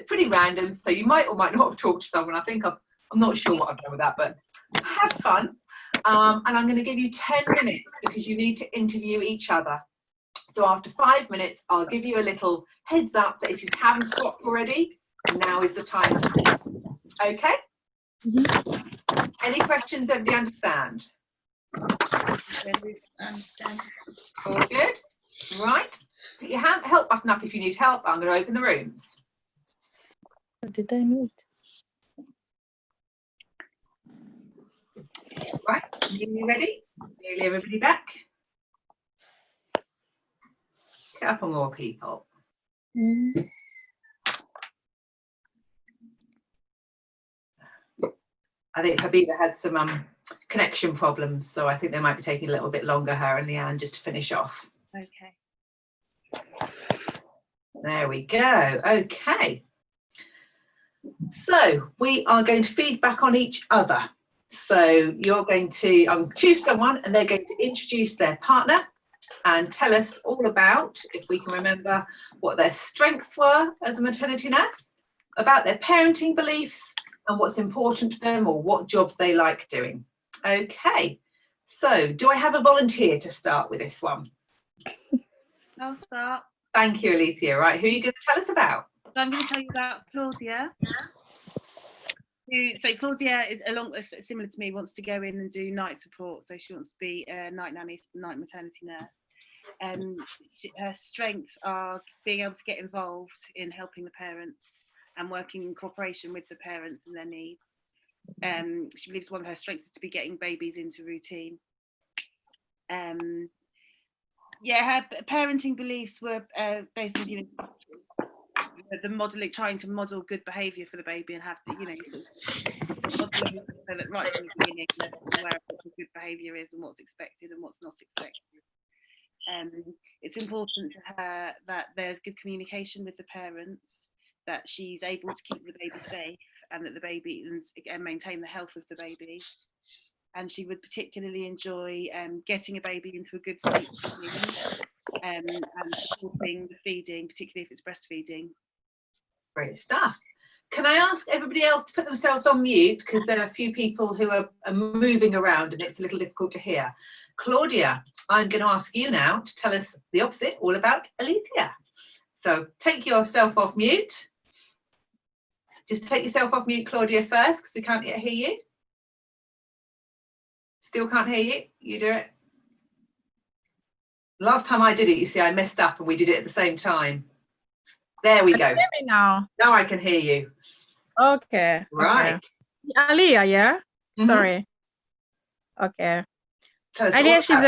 pretty random, so you might or might not have talked to someone. I'm not sure what I've done with that, but have fun. And I'm going to give you 10 minutes, because you need to interview each other. So after 5 minutes, I'll give you a little heads up that if you haven't stopped already, now is the time. Okay? Mm-hmm. Any questions? Everybody understand? Understand. All good? Right. Put your help button up if you need help. I'm going to open the rooms. Did I mute? Right. You ready? Nearly everybody back. Couple more people. I think Habiba had some connection problems, so I think they might be taking a little bit longer, her and Leanne, just to finish off. Okay. There we go. Okay. So we are going to feed back on each other. So you're going to choose someone, and they're going to introduce their partner and tell us all about, if we can remember, what their strengths were as a maternity nurse, about their parenting beliefs, and what's important to them, or what jobs they like doing. Okay, so do I have a volunteer to start with this one? I'll start. Thank you, Alethea. Right, who are you going to tell us about? So I'm going to tell you about Claudia. So Claudia is similar to me, wants to go in and do night support. So she wants to be a night nanny, night maternity nurse. Her strengths are being able to get involved in helping the parents, and working in cooperation with the parents and their needs. She believes one of her strengths is to be getting babies into routine. Her parenting beliefs were based on, the modeling, trying to model good behaviour for the baby and have the, modeling so that right from the beginning they're aware of what good behaviour is and what's expected and what's not expected. It's important to her that there's good communication with the parents, that she's able to keep the baby safe and that the baby and maintain the health of the baby. And she would particularly enjoy getting a baby into a good sleep routine and supporting the feeding, particularly if it's breastfeeding. Great stuff. Can I ask everybody else to put themselves on mute, because there are a few people who are moving around and it's a little difficult to hear. Claudia, I'm going to ask you now to tell us the opposite, all about Alethea. So take yourself off mute. Just take yourself off mute, Claudia, first, because we can't yet hear you. Still can't hear you. You do it. Last time I did it, you see, I messed up and we did it at the same time. There we go. Can you hear me now? Now I can hear you. Okay. Right. Okay. Aliyah, yeah? Mhm. Sorry. Okay. Tell us Aliyah, all she's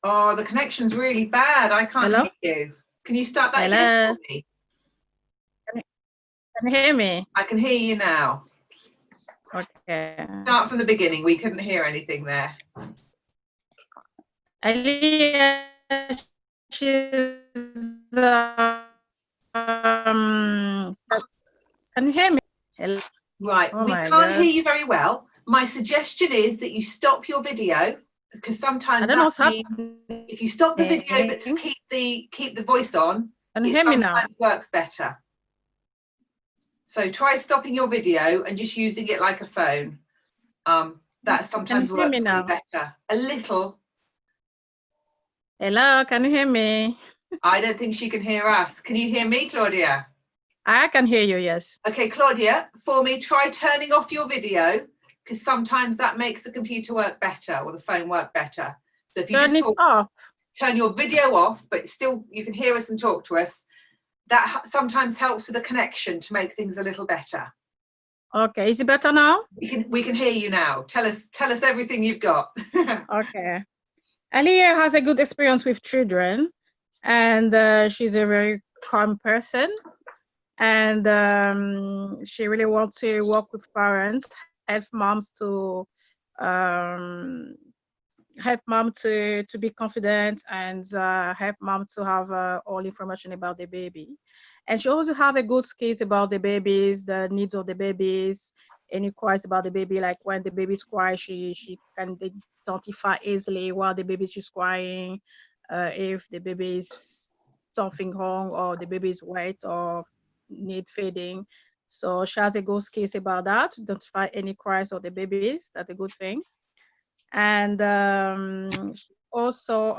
Oh, the connection's really bad. I can't Hello? hear you. Can you start that Hello? again for me? Can you hear me? I can hear you now. Okay. Start from the beginning. We couldn't hear anything there. Aliyah, she's can you hear me? Hello? Right, Oh we my can't God. hear you very well. My suggestion is that you stop your video, because sometimes I don't know what's that means happening. if you stop the video but keep the voice on, Can you it hear me now? sometimes works better. So try stopping your video and just using it like a phone. That sometimes you hear me works way now? better. A little. Hello, can you hear me? I don't think she can hear us. Can you hear me, Claudia? I can hear you, yes. Okay, Claudia, for me, try turning off your video, because sometimes that makes the computer work better or the phone work better. So if you Turn just it off. turn your video off, but still you can hear us and talk to us, that sometimes helps with the connection to make things a little better. Okay, is it better now? We can hear you now. Tell us everything you've got. Okay. Aliyah has a good experience with children, and she's a very calm person, and she really wants to work with parents, help moms to be confident, and help mom to have all information about the baby. And she also have a good skills about the babies, the needs of the babies, any cries about the baby, like when the baby's cry, she can identify easily while the baby's just crying, if the baby is something wrong or the baby is wet or need feeding. So she has a good skills about that, to identify any cries of the babies. That's a good thing. And also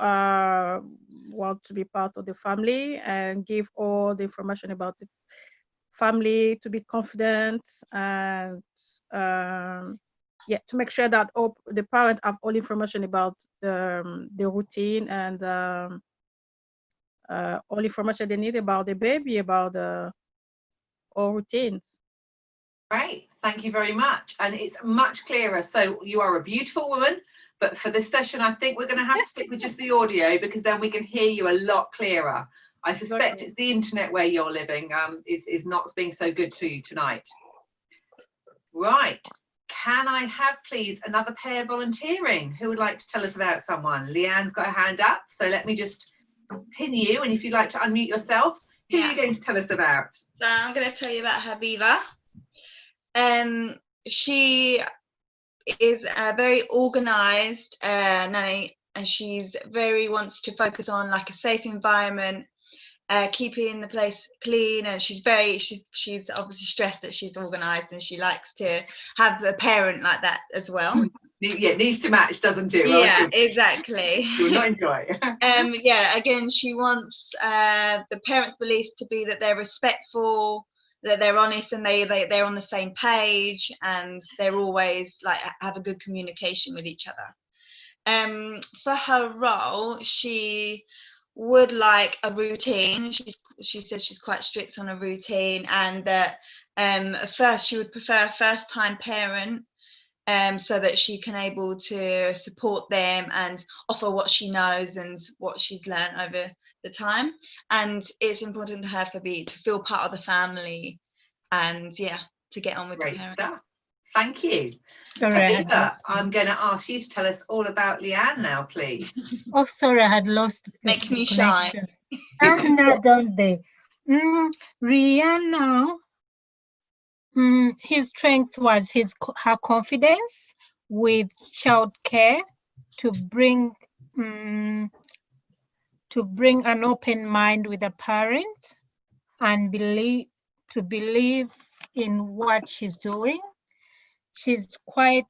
want to be part of the family and give all the information about the family, to be confident, and to make sure that all the parents have all information about the routine and all information they need about the baby, about all routines. Great, thank you very much. And it's much clearer. So you are a beautiful woman, but for this session, I think we're going to have to stick with just the audio, because then we can hear you a lot clearer. I suspect it's the internet where you're living is not being so good to you tonight. Right, can I have please another pair volunteering? Who would like to tell us about someone? Leanne's got her hand up, so let me just pin you, and if you'd like to unmute yourself, who are you going to tell us about? So I'm going to tell you about Habiba. She is a very organized nanny, and she's wants to focus on like a safe environment, keeping the place clean, and she's obviously stressed that she's organized, and she likes to have a parent like that as well. Yeah, it needs to match, doesn't it? Yeah, exactly. You'll not enjoy. Again, she wants the parents' beliefs to be that they're respectful, that they're honest, and they're on the same page, and they're always like have a good communication with each other. For her role, she would like a routine. She says she's quite strict on a routine, and that first she would prefer a first-time parent, so that she can able to support them and offer what she knows and what she's learned over the time. And it's important to her to feel part of the family, and to get on with Great the parent. stuff. Thank you. Sorry, I had Aviva, lost. I'm going to ask you to tell us all about Leanne now, please. Oh, sorry, I had lost the Make me shy. connection. No, don't they? Rihanna, his strength was her confidence with childcare to bring an open mind with a parent and believe in what she's doing. She's quite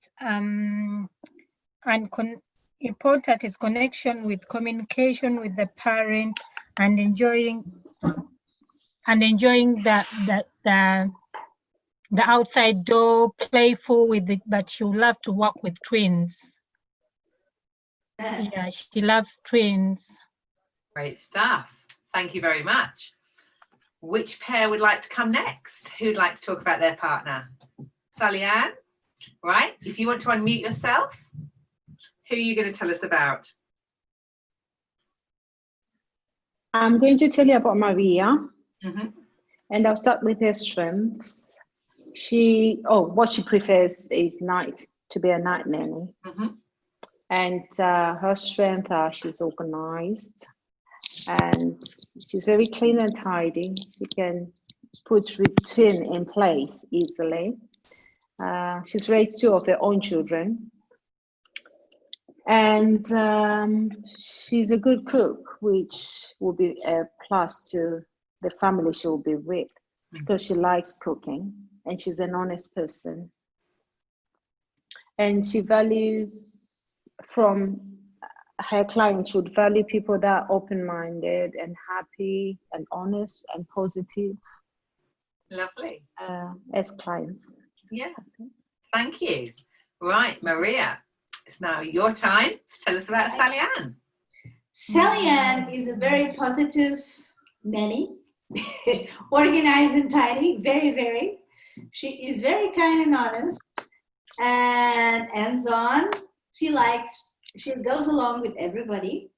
important is connection with communication with the parent and enjoying the outside door, playful with it, but she would love to work with twins. Yeah, she loves twins. Great stuff. Thank you very much. Which pair would like to come next? Who'd like to talk about their partner? Sally Ann, right? If you want to unmute yourself, who are you going to tell us about? I'm going to tell you about Maria, Mm-hmm. and I'll start with her strengths. What she prefers is to be a night nanny. Mm-hmm. And her strength are she's organized, and she's very clean and tidy. She can put routine in place easily. She's raised 2 of her own children, and she's a good cook, which will be a plus to the family she will be with, because she likes cooking and she's an honest person. And she values from her clients, she would value people that are open-minded and happy and honest and positive. Lovely. As clients. Yeah. Thank you. Right, Maria, it's now your time to tell us about Sally Ann. Sally Ann is a very positive nanny, organized and tidy, very, very. She is very kind and honest and hands-on. She goes along with everybody,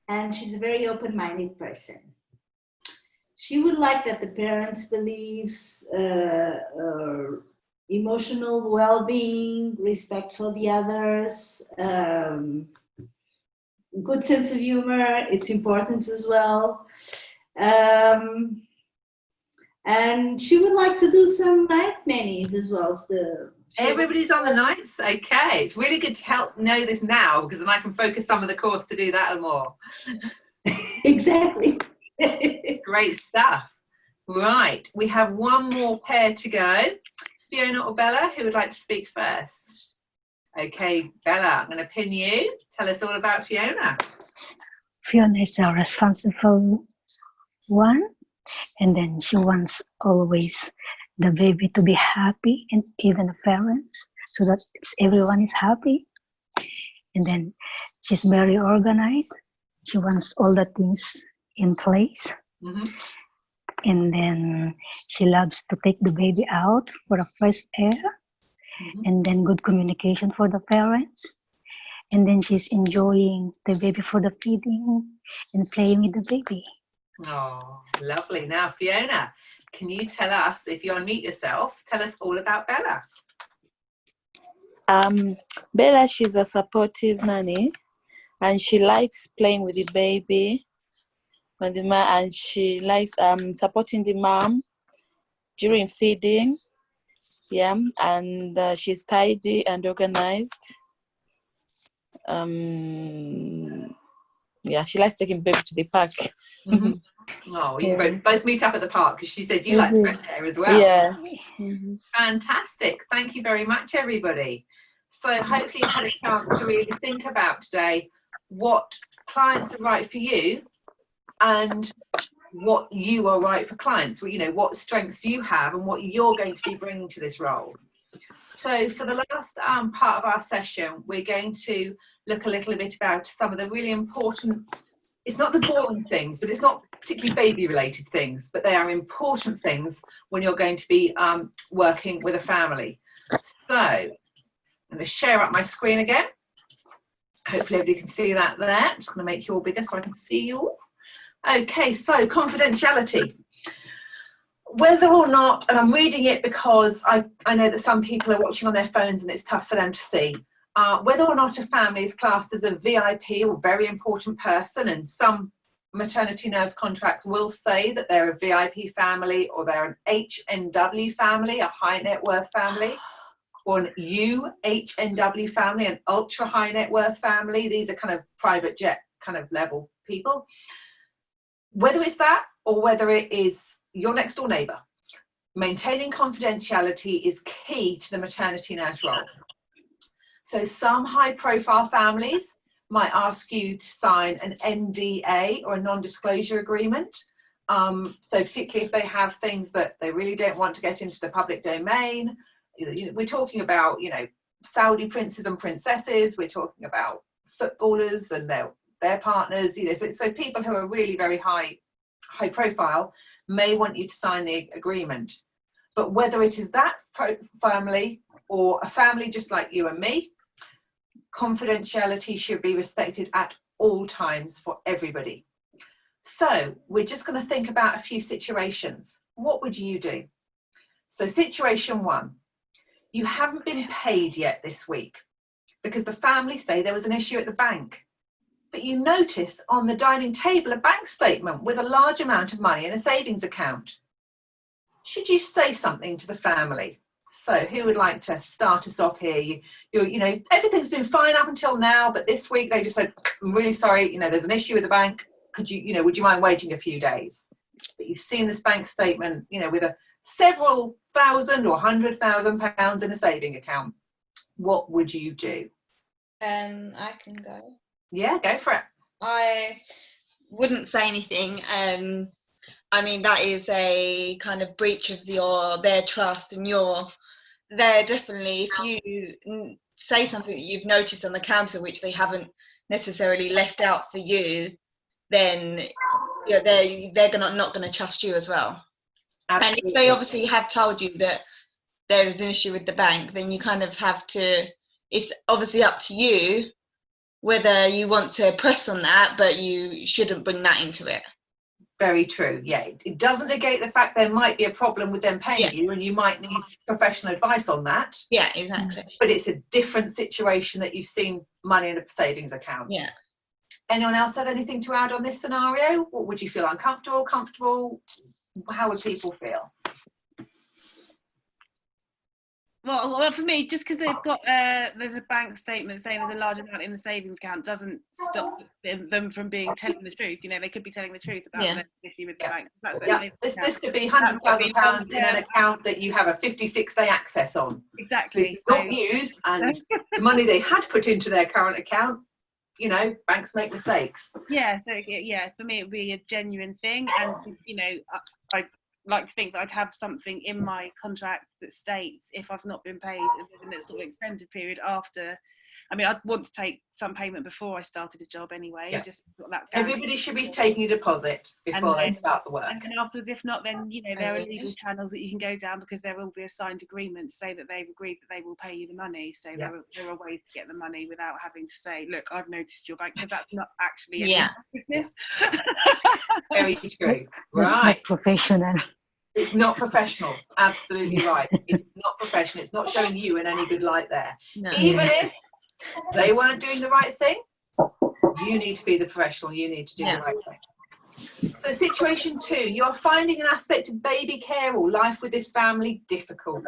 and she's a very open-minded person. She would like that the parents' beliefs, emotional well-being, respect for the others, good sense of humor, it's important as well. And she would like to do some night nannies as well. Everybody's on the nights? Okay. It's really good to help know this now, because then I can focus some of the course to do that and more. Exactly. Great stuff. Right. We have one more pair to go. Fiona or Bella, who would like to speak first? Okay, Bella, I'm going to pin you. Tell us all about Fiona. Fiona is a responsible one, and then she wants always the baby to be happy, and even the parents, so that everyone is happy. And then she's very organized. She wants all the things in place. Mm-hmm. And then she loves to take the baby out for a fresh air. Mm-hmm. And then good communication for the parents. And then she's enjoying the baby for the feeding and playing with the baby. Oh, lovely. Now, Fiona, can you tell us, if you unmute yourself, tell us all about Bella. Bella, she's a supportive nanny, and she likes playing with the baby, and she likes supporting the mom during feeding. Yeah, and she's tidy and organized. Yeah, she likes taking baby to the park. Mm-hmm. Oh, you both meet up at the park, because she said you like fresh air as well. Yeah. Mm-hmm. Fantastic. Thank you very much, everybody. So hopefully you had a chance to really think about today what clients are right for you and what you are right for clients. Well, you know, what strengths you have and what you're going to be bringing to this role. So for the last part of our session, we're going to look a little bit about some of the really important it's not the boring things, but it's not particularly baby related things, but they are important things when you're going to be working with a family. So I'm going to share up my screen again. Hopefully everybody can see that there. I'm just going to make you all bigger so I can see you all. Okay, so confidentiality. Whether or not, and I'm reading it because I know that some people are watching on their phones and it's tough for them to see, whether or not a family is classed as a VIP or very important person, and some maternity nurse contracts will say that they're a VIP family, or they're an HNW family, a high net worth family, or an UHNW family, an ultra high net worth family. These are kind of private jet kind of level people. Whether it's that or whether it is your next door neighbour, maintaining confidentiality is key to the maternity nurse role. So some high profile families might ask you to sign an NDA, or a non-disclosure agreement. So particularly if they have things that they really don't want to get into the public domain. We're talking about, Saudi princes and princesses. We're talking about footballers and their partners. So people who are really very high profile may want you to sign the agreement. But whether it is that family or a family just like you and me, confidentiality should be respected at all times for everybody. So we're just going to think about a few situations. What would you do? So situation one, you haven't been paid yet this week because the family say there was an issue at the bank. But you notice on the dining table a bank statement with a large amount of money in a savings account. Should you say something to the family? So who would like to start us off here? Everything's been fine up until now, but this week they just said, I'm really sorry, there's an issue with the bank. Could you, would you mind waiting a few days? But you've seen this bank statement, with a several thousand or £100,000 in a saving account. What would you do? I can go. Yeah, go for it. I wouldn't say anything. That is a kind of breach of their trust, and they're definitely, if you say something that you've noticed on the counter which they haven't necessarily left out for you, then they're not going to trust you as well. Absolutely. And if they obviously have told you that there is an issue with the bank, then you kind of have to, it's obviously up to you whether you want to press on that, but you shouldn't bring that into it. Very true. Yeah, it doesn't negate the fact there might be a problem with them paying you, and you might need professional advice on that. Yeah, exactly. But it's a different situation that you've seen money in a savings account. Yeah. Anyone else have anything to add on this scenario? What would you feel? Uncomfortable, comfortable? How would people feel? Well, for me, just because they've got there's a bank statement saying there's a large amount in the savings account doesn't stop them from telling the truth. They could be telling the truth about the issue with the bank. This could be £100,000 in an account that you have a 56-day access on. Exactly. So it's not used, and the money they had put into their current account, banks make mistakes. Yeah. So for me, it would be a genuine thing, and I like to think that I'd have something in my contract that states if I've not been paid in a sort of extended period after. I'd want to take some payment before I started a job anyway. Yeah. Just got that. Everybody should be taking a deposit before they start the work. And then afterwards, if not, then there are legal channels that you can go down, because there will be a signed agreement to say that they've agreed that they will pay you the money. So there are ways to get the money without having to say, look, I've noticed your bank, because that's not actually a business. Very true. That's not professional. It's not professional. Absolutely right. It's not professional. It's not showing you in any good light there. No. Even if they weren't doing the right thing, you need to be the professional. You need to do the right thing. So situation two, you're finding an aspect of baby care or life with this family difficult,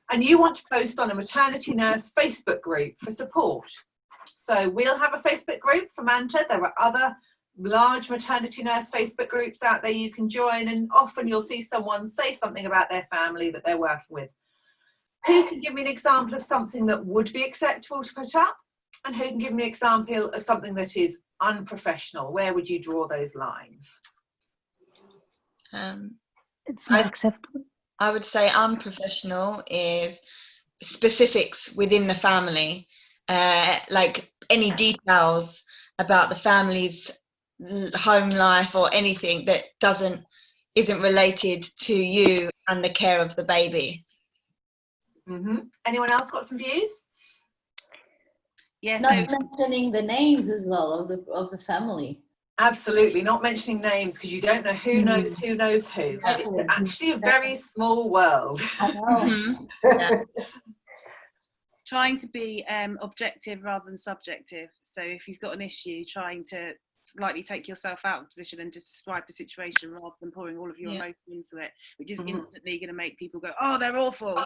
and you want to post on a maternity nurse Facebook group for support. So we'll have a Facebook group for Manta. There are other large maternity nurse Facebook groups out there you can join, and often you'll see someone say something about their family that they're working with. Who can give me an example of something that would be acceptable to put up, and who can give me an example of something that is unprofessional? Where would you draw those lines? It's not acceptable. I would say unprofessional is specifics within the family, like any details about the family's home life or anything that isn't related to you and the care of the baby. Anyone else got some views? Yeah, Not mentioning the names as well of the family. Absolutely, not mentioning names, because you don't know who knows who knows who. It's actually a very small world. I know. Yeah. trying to be objective rather than subjective. So if you've got an issue, trying to slightly take yourself out of position and just describe the situation rather than pouring all of your emotion into it, which is instantly going to make people go, oh, they're awful.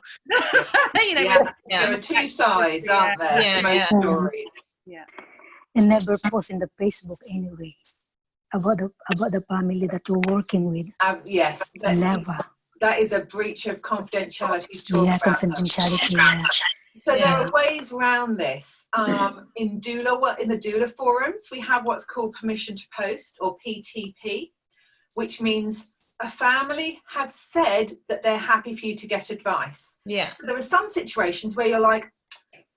You know, there are two sides, aren't there? Stories. Yeah. And never post in the Facebook anyway about the family that you're working with. Yes. Never. That is a breach of confidentiality to talk Yeah, about. confidentiality. Yeah. So there are ways around this. In the doula forums, we have what's called permission to post, or PTP, which means a family have said that they're happy for you to get advice. Yeah. So there are some situations where you're like,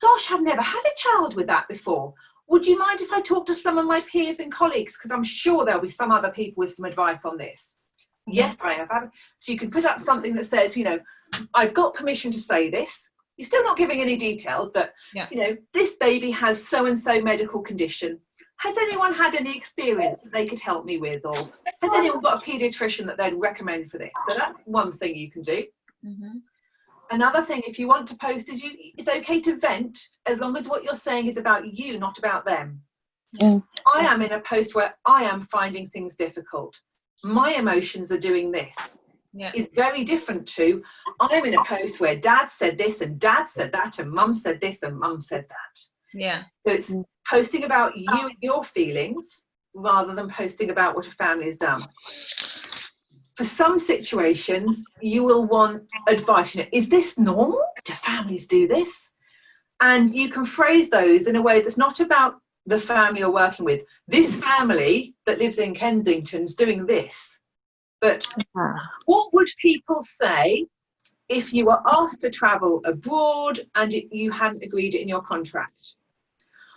gosh, I've never had a child with that before. Would you mind if I talk to some of my peers and colleagues? Because I'm sure there'll be some other people with some advice on this. Yes, I have. So you can put up something that says, you know, I've got permission to say this. You're still not giving any details, but, you know, this baby has so-and-so medical condition. Has anyone had any experience that they could help me with? Or has anyone got a paediatrician that they'd recommend for this? So that's one thing you can do. Another thing, if you want to post, is it's okay to vent as long as what you're saying is about you, not about them. I am in a post where I am finding things difficult. My emotions are doing this. Is very different to I'm in a post where dad said this and dad said that and mum said this and mum said that. So it's posting about you and your feelings rather than posting about what a family has done. For some situations, you will want advice. You know, is this normal? Do families do this? And you can phrase those in a way that's not about the family you're working with. This family that lives in Kensington's doing this. But what would people say if you were asked to travel abroad and you hadn't agreed it in your contract?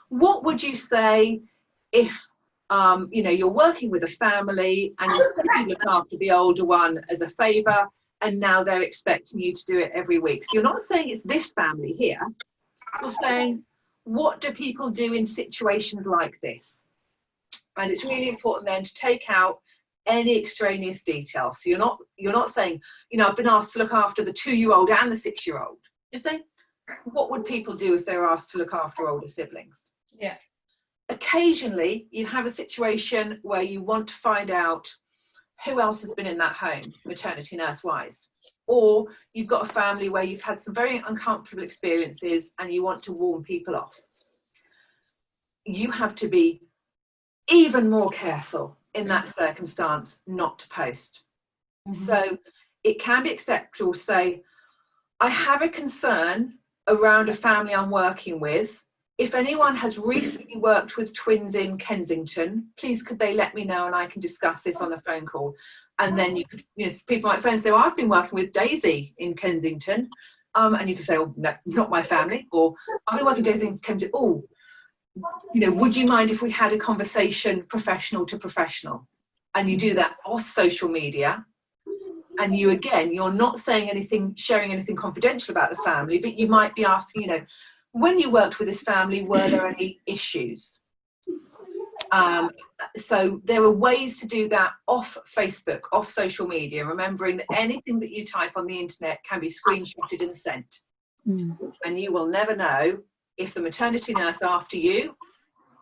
What would you say if you know, you're working with a family and you look after the older one as a favour, and now they're expecting you to do it every week? So you're not saying it's this family here. You're saying, what do people do in situations like this? And it's really important then to take out any extraneous details. So you're not saying, you know, I've been asked to look after the 2-year-old and the 6-year-old. You're saying, what would people do if they were asked to look after older siblings? Occasionally you have a situation where you want to find out who else has been in that home, maternity nurse wise, or you've got a family where you've had some very uncomfortable experiences and you want to warn people off. You have to be even more careful in that circumstance not to post. So it can be acceptable to say, I have a concern around a family I'm working with. If anyone has recently worked with twins in Kensington, please could they let me know and I can discuss this on a phone call. And then you could, you know, people like friends say, well, I've been working with Daisy in Kensington. And you could say, oh, no, not my family. Or I've been working with Daisy in Kensington. Oh, you know, would you mind if we had a conversation professional to professional? And you do that off social media. And you, again, you're not saying anything, sharing anything confidential about the family, but you might be asking, you know, when you worked with this family, were there any issues? So there are ways to do that off Facebook, off social media, remembering that anything that you type on the internet can be screenshotted and sent. And you will never know if the maternity nurse after you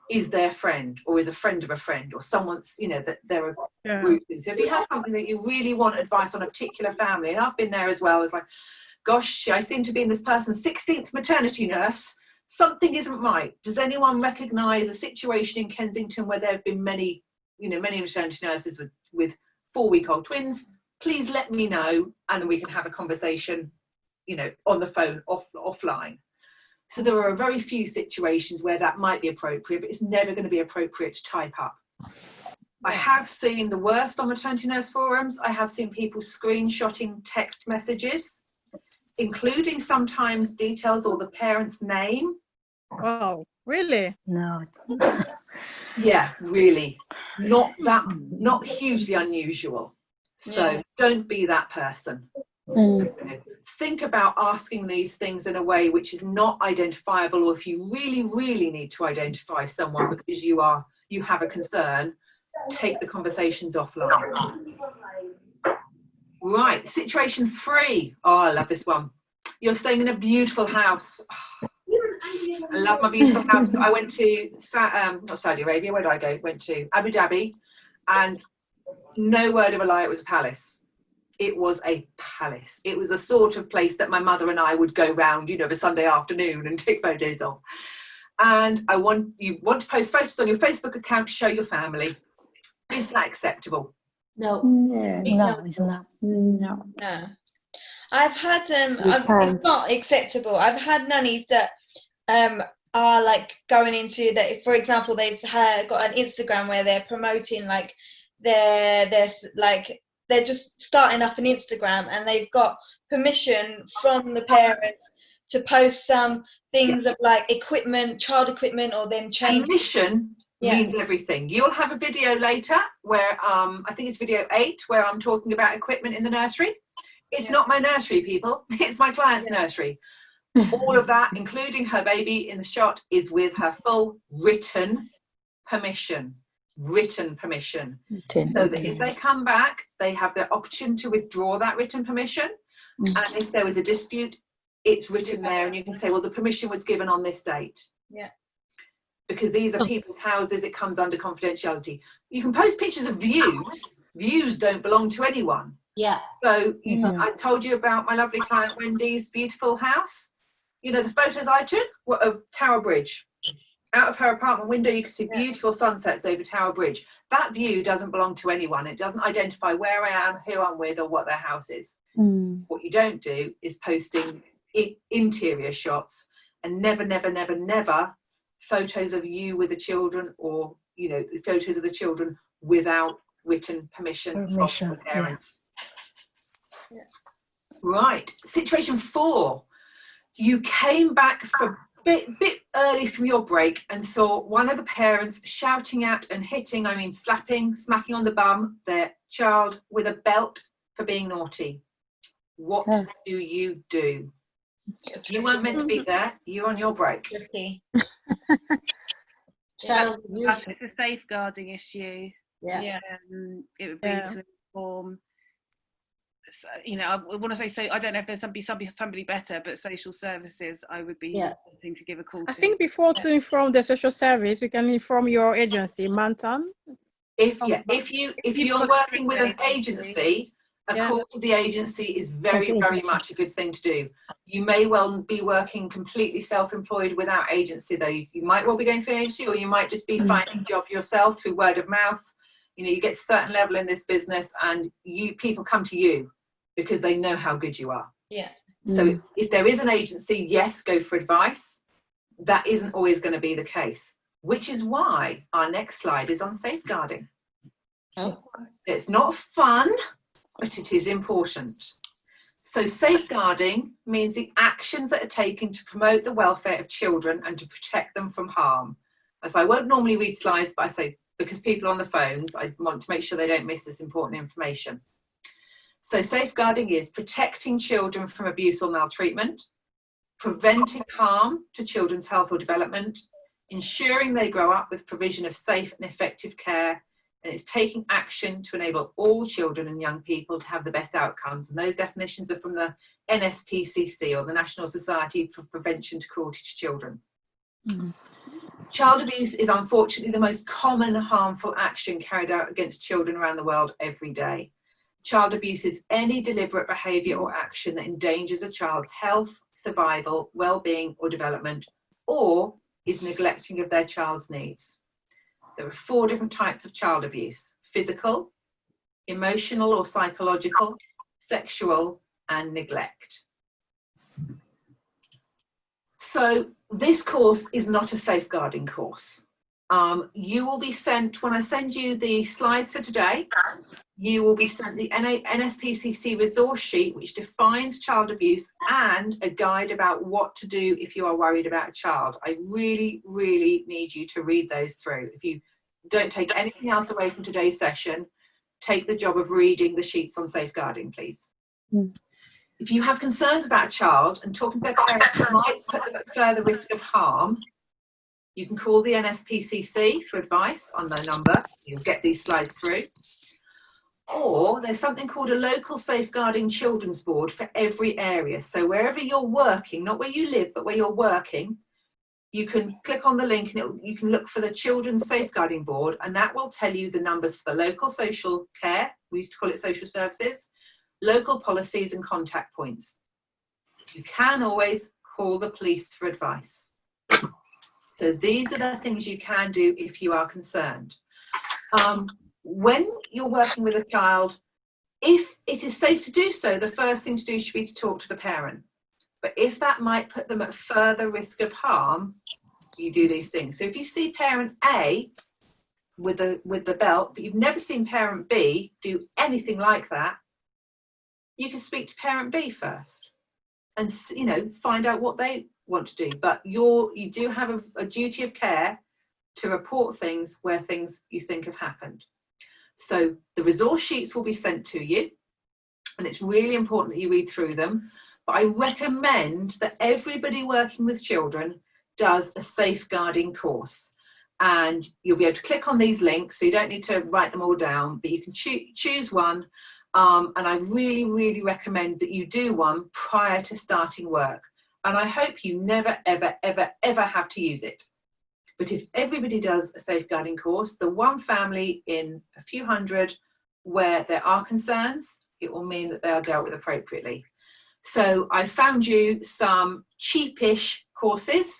is their friend or is a friend of a friend or someone's, you know, that there are groups. So if you have something that you really want advice on a particular family, and I've been there as well, it's like, gosh, I seem to be in this person's 16th maternity nurse. Something isn't right. Does anyone recognise a situation in Kensington where there have been many, you know, many maternity nurses with 4-week-old twins? Please let me know, and then we can have a conversation, you know, on the phone, offline. So there are very few situations where that might be appropriate, but it's never going to be appropriate to type up. I have seen the worst on maternity nurse forums. I have seen people screenshotting text messages, including sometimes details or the parent's name. Oh, really? No. Yeah, really. Not hugely unusual. So don't be that person. Think about asking these things in a way which is not identifiable, or if you really, really need to identify someone because you have a concern, take the conversations offline. Right, situation 3. Oh, I love this one. You're staying in a beautiful house. I love my beautiful house. I went to not Saudi Arabia. Where did I go? Went to Abu Dhabi, and no word of a lie, it was a palace. It was a palace. It was a sort of place that my mother and I would go round, a Sunday afternoon and take photos of. And you want to post photos on your Facebook account to show your family. Is that acceptable? No. No, it's not. No. No. I've had it's not acceptable. I've had nannies that are like going into that. For example, they've got an Instagram where they're promoting like they're just starting up an Instagram, and they've got permission from the parents to post some things of like equipment, child equipment, or them changing. Permission means everything. You'll have a video later where I think it's video 8 where I'm talking about equipment in the nursery. It's not my nursery, people. It's my client's nursery. All of that, including her baby in the shot, is with her full written permission. So that if they come back, they have the option to withdraw that written permission. And if there was a dispute, it's written there, and you can say, well, the permission was given on this date. Yeah. Because these are people's houses, it comes under confidentiality. You can post pictures of views. Views don't belong to anyone. Yeah. So I told you about my lovely client Wendy's beautiful house. The photos I took were of Tower Bridge. Out of her apartment window, you can see beautiful sunsets over Tower Bridge. That view doesn't belong to anyone. It doesn't identify where I am, who I'm with, or what their house is. What you don't do is posting interior shots, and never, never, never, never photos of you with the children, or photos of the children without written permission from the parents. Right, situation 4. You came back for a bit early from your break and saw one of the parents shouting at and hitting, smacking on the bum, their child with a belt for being naughty. What do you do? You weren't meant to be there. You're on your break. Okay. Child abuse. It's a safeguarding issue. Yeah. It would be to inform. I want to say, so I don't know if there's somebody better, but social services, I would be wanting to give a call to. I think before to inform the social service, you can inform your agency, Mantan. If you're working with an agency, a call to the agency is very, very much a good thing to do. You may well be working completely self-employed without agency, though. You might well be going through an agency, or you might just be finding a job yourself through word of mouth. You get to a certain level in this business, and people come to you because they know how good you are. Yeah. So if there is an agency, yes, go for advice. That isn't always going to be the case, which is why our next slide is on safeguarding. It's not fun, but it is important. So safeguarding means the actions that are taken to promote the welfare of children and to protect them from harm. As I won't normally read slides, but I say, because people on the phones, I want to make sure they don't miss this important information. So safeguarding is protecting children from abuse or maltreatment, preventing harm to children's health or development, ensuring they grow up with provision of safe and effective care, and it's taking action to enable all children and young people to have the best outcomes. And those definitions are from the NSPCC, or the National Society for Prevention to Cruelty to Children. Child abuse is unfortunately the most common harmful action carried out against children around the world every day. Child abuse is any deliberate behaviour or action that endangers a child's health, survival, well-being or development, or is neglecting of their child's needs. There are 4 different types of child abuse: physical, emotional or psychological, sexual, and neglect. So this course is not a safeguarding course. You will be sent, when I send you the slides for today, you will be sent the NSPCC resource sheet, which defines child abuse and a guide about what to do if you are worried about a child. I really, really need you to read those through. If you don't take anything else away from today's session, take the job of reading the sheets on safeguarding, please. If you have concerns about a child and talking to their parents might put them at further risk of harm, you can call the NSPCC for advice on their number. You'll get these slides through. Or there's something called a local safeguarding children's board for every area. So wherever you're working, not where you live, but where you're working, you can click on the link and you can look for the children's safeguarding board, and that will tell you the numbers for the local social care, we used to call it social services, local policies and contact points. You can always call the police for advice. So these are the things you can do if you are concerned. When you're working with a child, if it is safe to do so, the first thing to do should be to talk to the parent. But if that might put them at further risk of harm, you do these things. So if you see parent A with the belt, but you've never seen parent B do anything like that, you can speak to parent B first and, you know, find out what they want to do. But you do have a duty of care to report things where things you think have happened. So the resource sheets will be sent to you, and it's really important that you read through them. But I recommend that everybody working with children does a safeguarding course, and you'll be able to click on these links, so you don't need to write them all down, but you can choose one. And I really, really recommend that you do one prior to starting work. And I hope you never, ever, ever, ever have to use it. But if everybody does a safeguarding course, the one family in a few hundred where there are concerns, it will mean that they are dealt with appropriately. So I found you some cheapish courses.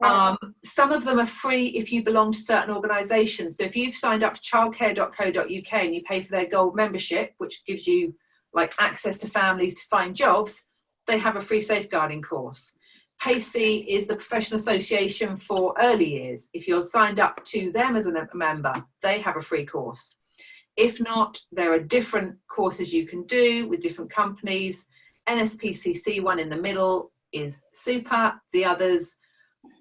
Some of them are free if you belong to certain organisations. So if you've signed up to childcare.co.uk and you pay for their gold membership, which gives you like access to families to find jobs, they have a free safeguarding course. PACey is the professional association for early years. If you're signed up to them as a member, they have a free course. If not, there are different courses you can do with different companies. NSPCC one in the middle is super. The others,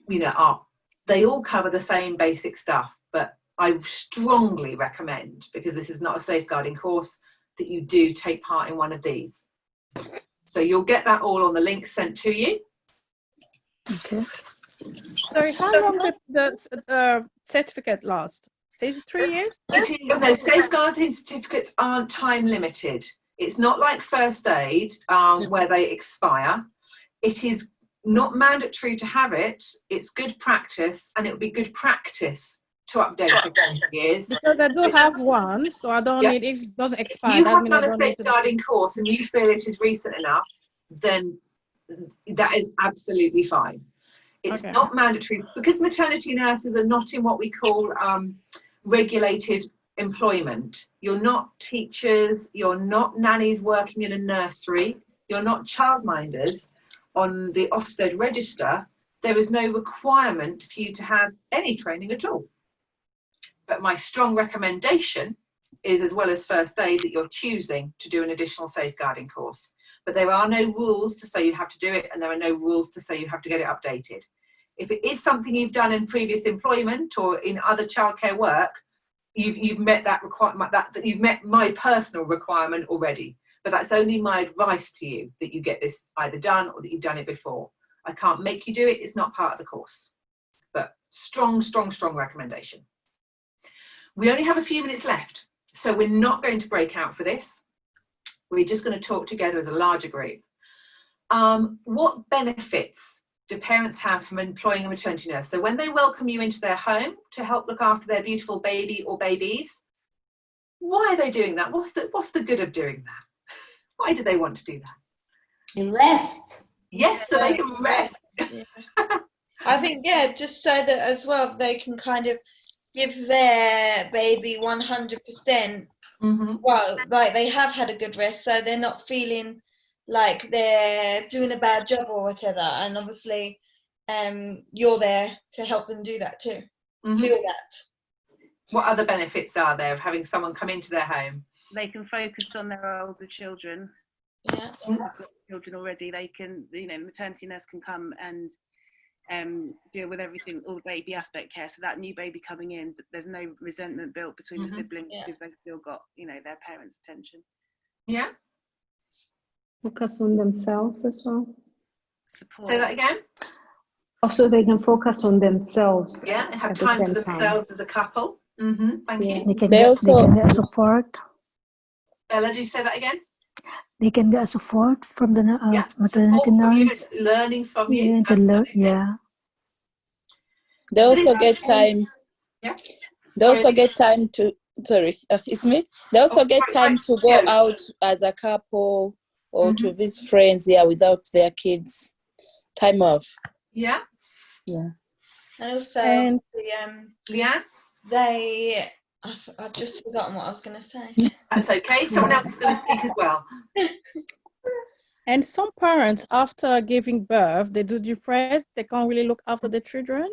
you know, they all cover the same basic stuff, but I strongly recommend, because this is not a safeguarding course, that you do take part in one of these. So you'll get that all on the link sent to you. Okay. So how long does the certificate last? Is it 3 years? No, safeguarding certificates aren't time limited. It's not like first aid where they expire. It is not mandatory to have it. It's good practice, and it would be good practice to update it every years. Because I do have one, so I don't need, if it doesn't expire. You have done a safeguarding course and you feel it is recent enough, then that is absolutely fine. It's not mandatory, because maternity nurses are not in what we call regulated employment. You're not teachers, you're not nannies working in a nursery, you're not childminders on the Ofsted register. There is no requirement for you to have any training at all. But my strong recommendation is, as well as first aid, that you're choosing to do an additional safeguarding course. But there are no rules to say you have to do it, and there are no rules to say you have to get it updated. If it is something you've done in previous employment or in other childcare work, you've met that requirement, that you've met my personal requirement already. But that's only my advice to you, that you get this either done or that you've done it before. I can't make you do it, it's not part of the course. But strong, strong, strong recommendation. We only have a few minutes left, so we're not going to break out for this. We're just going to talk together as a larger group. What benefits do parents have from employing a maternity nurse? So when they welcome you into their home to help look after their beautiful baby or babies, why are they doing that? What's the good of doing that? Why do they want to do that? Rest. Yes, so they can rest. I think, yeah, just so that as well they can kind of give their baby 100%. Well, like they have had a good rest, so they're not feeling like they're doing a bad job or whatever. And obviously, you're there to help them do that too. feel that. What other benefits are there of having someone come into their home? They can focus on their older children. Yeah. If they've got children already, they can, you know, maternity nurse can come and deal with everything, all the baby aspect care. So that new baby coming in, there's no resentment built between the siblings because they've still got, you know, their parents' attention. Yeah. Focus on themselves as well. Support. Say that again. Also, they can focus on themselves. Yeah, they have at the time for same themselves as a couple. Thank you. They can They get, also- they can get support. Ella, did you say that again? They can get support from the Yeah, maternity support from you, nurse. learning from you. Yeah, to learn. Absolutely. Yeah. They also get time. Yeah. They also get time to. Sorry, it's me. They also get time to go out as a couple or to visit friends. Yeah, without their kids. Time off. Yeah. Yeah. And also, And- Leanne? I've just forgotten what I was going to say. That's okay. Someone else is going to speak as well. And some parents, after giving birth, they do depressed. They can't really look after the children.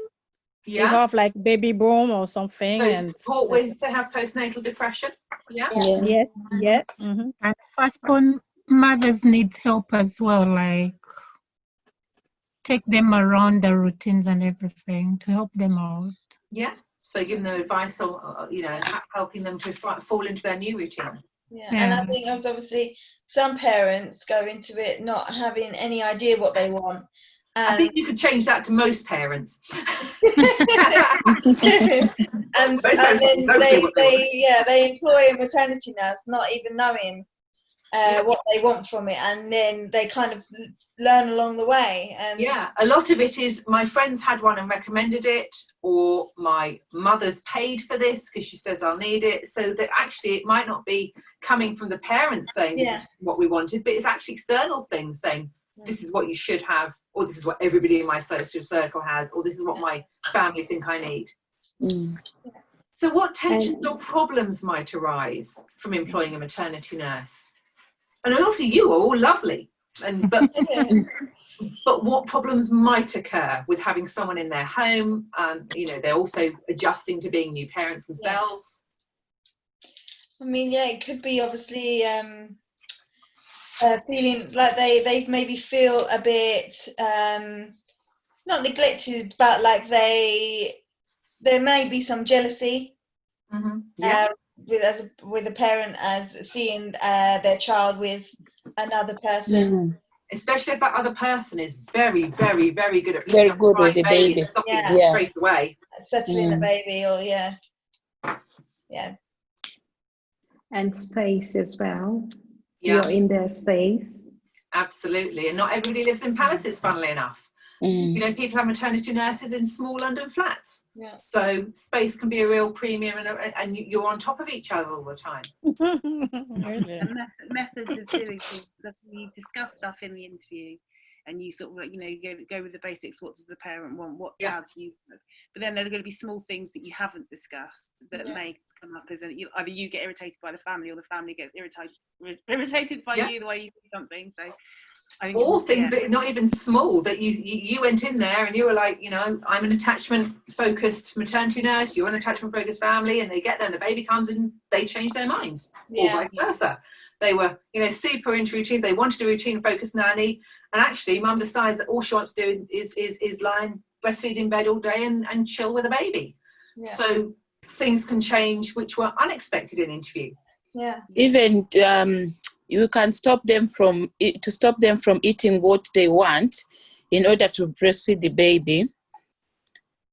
They Yeah. have like baby boom or something. So And support with they have postnatal depression. Yeah. yes, yeah. Mm-hmm. And firstborn mothers need help as well, like take them around the routines and everything to help them out. Yeah. So giving them advice or you know, helping them to fall into their new routine. Yeah. And I Yeah. think obviously some parents go into it not having any idea what they want. I think you could change that to most parents. and then they employ a maternity nurse not even knowing what they want from it, and then they kind of learn along the way. And yeah, a lot of it is my friends had one and recommended it, or my mother's paid for this because she says I'll need it. So that actually it might not be coming from the parents saying this is what we wanted, but it's actually external things saying this is what you should have, or this is what everybody in my social circle has, or this is what my family think I need. So what tensions or problems might arise from employing a maternity nurse? And obviously you are all lovely, but what problems might occur with having someone in their home? You know, they're also adjusting to being new parents themselves. I mean, yeah, it could be obviously feeling like they maybe feel a bit not neglected, but like there may be some jealousy with a parent as seeing their child with another person. Especially if that other person is very, very, very good at very good with the baby. Straight away. Settling the baby, or And space as well. Yeah. You're in their space. Absolutely. And not everybody lives in palaces, funnily enough. You know, people have maternity nurses in small London flats. Yeah. So space can be a real premium, and you're on top of each other all the time. And methods of doing things. You discuss stuff in the interview, and you sort of like, you know, go with the basics. What does the parent want? How do you? But then there's going to be small things that you haven't discussed that may come up as either you get irritated by the family, or the family gets irritated by you the way you do something. So. All things that are not even small, that you went in there and you were like, you know, I'm an attachment focused maternity nurse, you're an attachment focused family, and they get there and the baby comes and they change their minds, or vice versa. They were, you know, super into routine, they wanted a routine focused nanny, and actually mum decides that all she wants to do is lie and breastfeed in bed all day and chill with a baby. So things can change which were unexpected in interview. Even you can stop them from eating what they want in order to breastfeed the baby,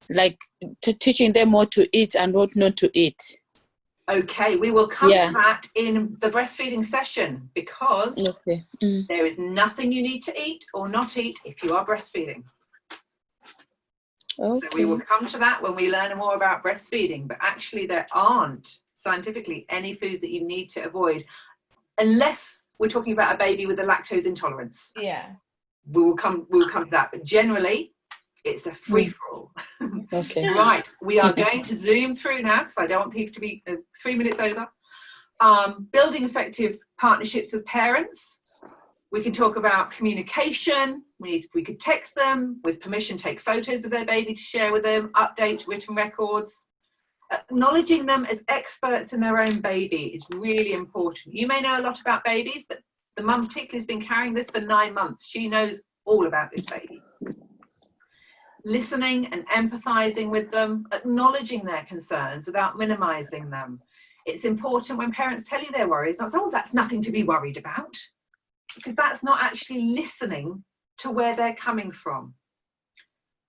like teaching them what to eat and what not to eat. Okay, we will come to that in the breastfeeding session, because there is nothing you need to eat or not eat if you are breastfeeding. So we will come to that when we learn more about breastfeeding, but actually there aren't scientifically any foods that you need to avoid, unless we're talking about a baby with a lactose intolerance. We will come to that, but generally it's a free-for-all. Right, we are going to zoom through now, because I don't want people to be 3 minutes over. Building effective partnerships with parents. We can talk about communication. We could text them, with permission, take photos of their baby to share with them, updates, written records. Acknowledging them as experts in their own baby is really important. You may know a lot about babies, but the mum particularly has been carrying this for 9 months. She knows all about this baby. Listening and empathizing with them, acknowledging their concerns without minimizing them. It's important when parents tell you their worries, not say, oh, that's nothing to be worried about, because that's not actually listening to where they're coming from.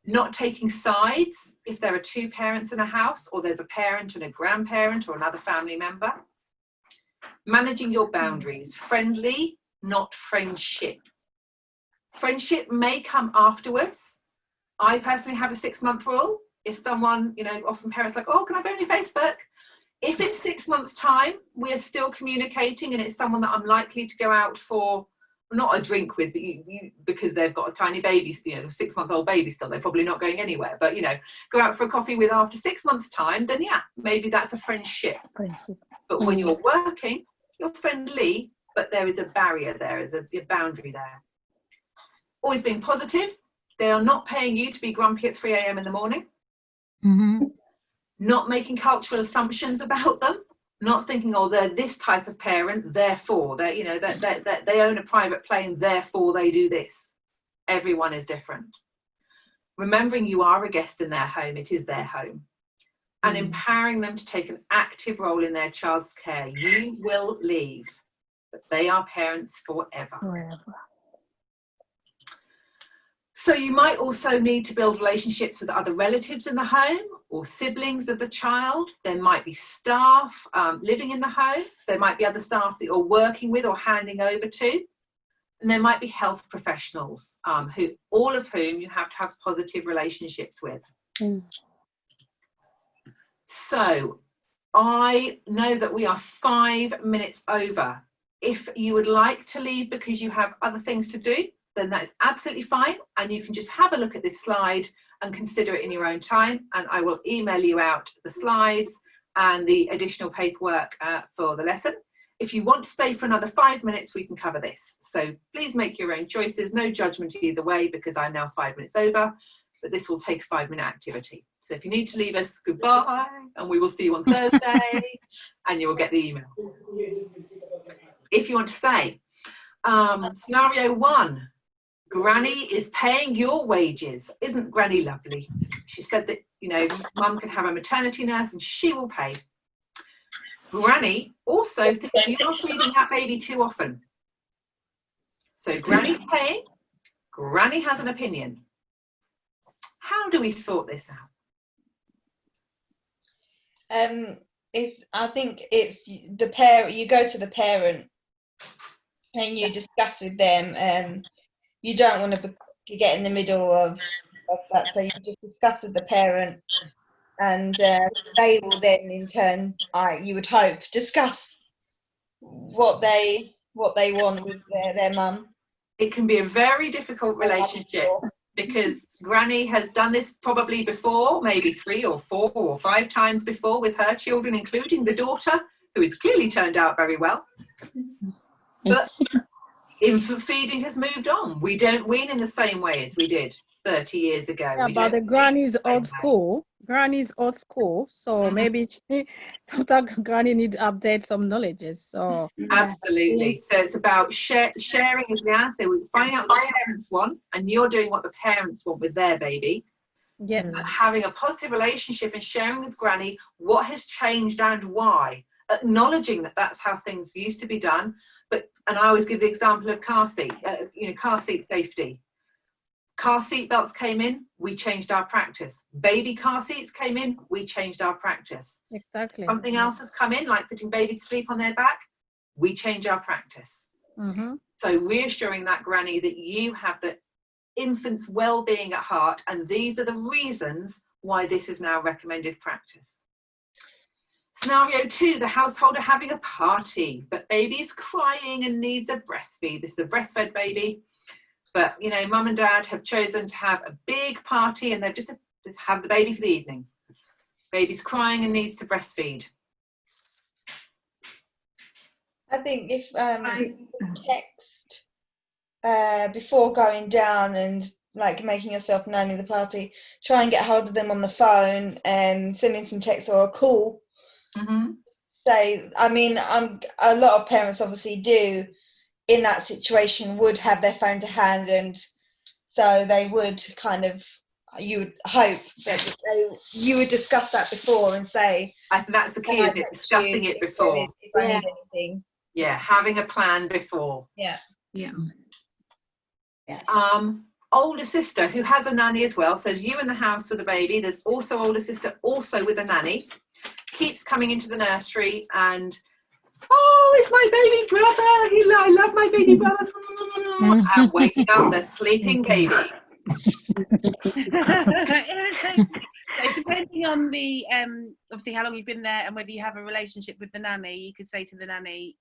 Not taking sides if there are 2 parents in a house, or there's a parent and a grandparent or another family member. Managing your boundaries, friendly, not friendship. Friendship may come afterwards. I personally have a 6-month rule. If someone, you know, often parents are like, oh, can I be on your Facebook? If it's 6 months' time, we're still communicating, and it's someone that I'm likely to go out for, not a drink with, because they've got a tiny baby, you know, a 6-month-old baby still, they're probably not going anywhere, but, you know, go out for a coffee with after 6 months' time, then yeah, maybe that's a friendship. But when you're working, you're friendly, but there is a barrier there, there's a boundary there. Always being positive. They are not paying you to be grumpy at 3 a.m. in the morning. Not making cultural assumptions about them. Not thinking, oh, they're this type of parent, therefore they, you know, that they own a private plane, therefore they do this. Everyone is different. Remembering you are a guest in their home, it is their home. And empowering them to take an active role in their child's care. You will leave, but they are parents forever. So you might also need to build relationships with other relatives in the home or siblings of the child. There might be staff living in the home. There might be other staff that you're working with or handing over to. And there might be health professionals, all of whom you have to have positive relationships with. So I know that we are 5 minutes over. If you would like to leave because you have other things to do, then that's absolutely fine, and you can just have a look at this slide and consider it in your own time, and I will email you out the slides and the additional paperwork for the lesson. If you want to stay for another 5 minutes, we can cover this. So please make your own choices, no judgment either way, because I'm now 5 minutes over, but this will take a 5-minute activity. So if you need to leave us, goodbye, and we will see you on Thursday, and you will get the email. If you want to stay, scenario 1. Granny is paying your wages. Isn't Granny lovely? She said that, you know, mum can have a maternity nurse and she will pay. Granny also thinks you're feeding that baby too often. So Granny's paying. Granny has an opinion. How do we sort this out? I think it's the parent. You go to the parent and you discuss with them. You don't want to get in the middle of that, so you just discuss with the parent, and they will then, in turn, you would hope, discuss what they want with their mum. It can be a very difficult relationship because Granny has done this probably before, maybe 3 or 4 or 5 times before with her children, including the daughter, who has clearly turned out very well. But infant feeding has moved on. We don't wean in the same way as we did 30 years ago. Yeah, but the granny's old school. Granny's old school. So maybe sometimes granny need to update some knowledges. So absolutely. So it's about sharing is the answer. We're finding out what the parents want, and you're doing what the parents want with their baby. Yes. Having a positive relationship and sharing with Granny what has changed and why. Acknowledging that that's how things used to be done. And I always give the example of car seat safety. Car seat belts came in, we changed our practice. Baby car seats came in, we changed our practice. Exactly. Something else has come in, like putting baby to sleep on their back, we change our practice. So reassuring that Granny that you have the infant's well-being at heart, and these are the reasons why this is now recommended practice. Scenario 2, the household are having a party, but baby's crying and needs a breastfeed. This is a breastfed baby, but you know, mum and dad have chosen to have a big party and they've just have the baby for the evening. Baby's crying and needs to breastfeed. I think if text before going down and like making yourself known in the party, try and get hold of them on the phone and sending some text or a call. Say, I mean, a lot of parents obviously do in that situation would have their phone to hand, and so they would kind of, you would hope that you would discuss that before and say, I think that's the key, isn't it? Discussing it before. If I need anything. Yeah, having a plan before. Yeah. Older sister who has a nanny as well, says you in the house with a baby. There's also older sister also with a nanny, keeps coming into the nursery and, oh, it's my baby brother. I love my baby brother. And waking up the sleeping baby. So depending on the obviously how long you've been there and whether you have a relationship with the nanny, you could say to the nanny,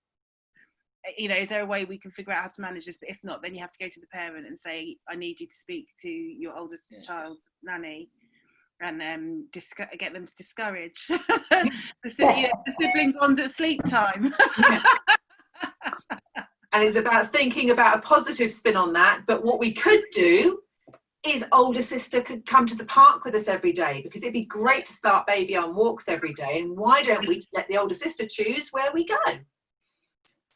you know, is there a way we can figure out how to manage this? But if not, then you have to go to the parent and say, I need you to speak to your oldest child's nanny and get them to discourage the sibling bond at sleep time. And it's about thinking about a positive spin on that. But what we could do is older sister could come to the park with us every day, because it'd be great to start baby on walks every day. And why don't we let the older sister choose where we go?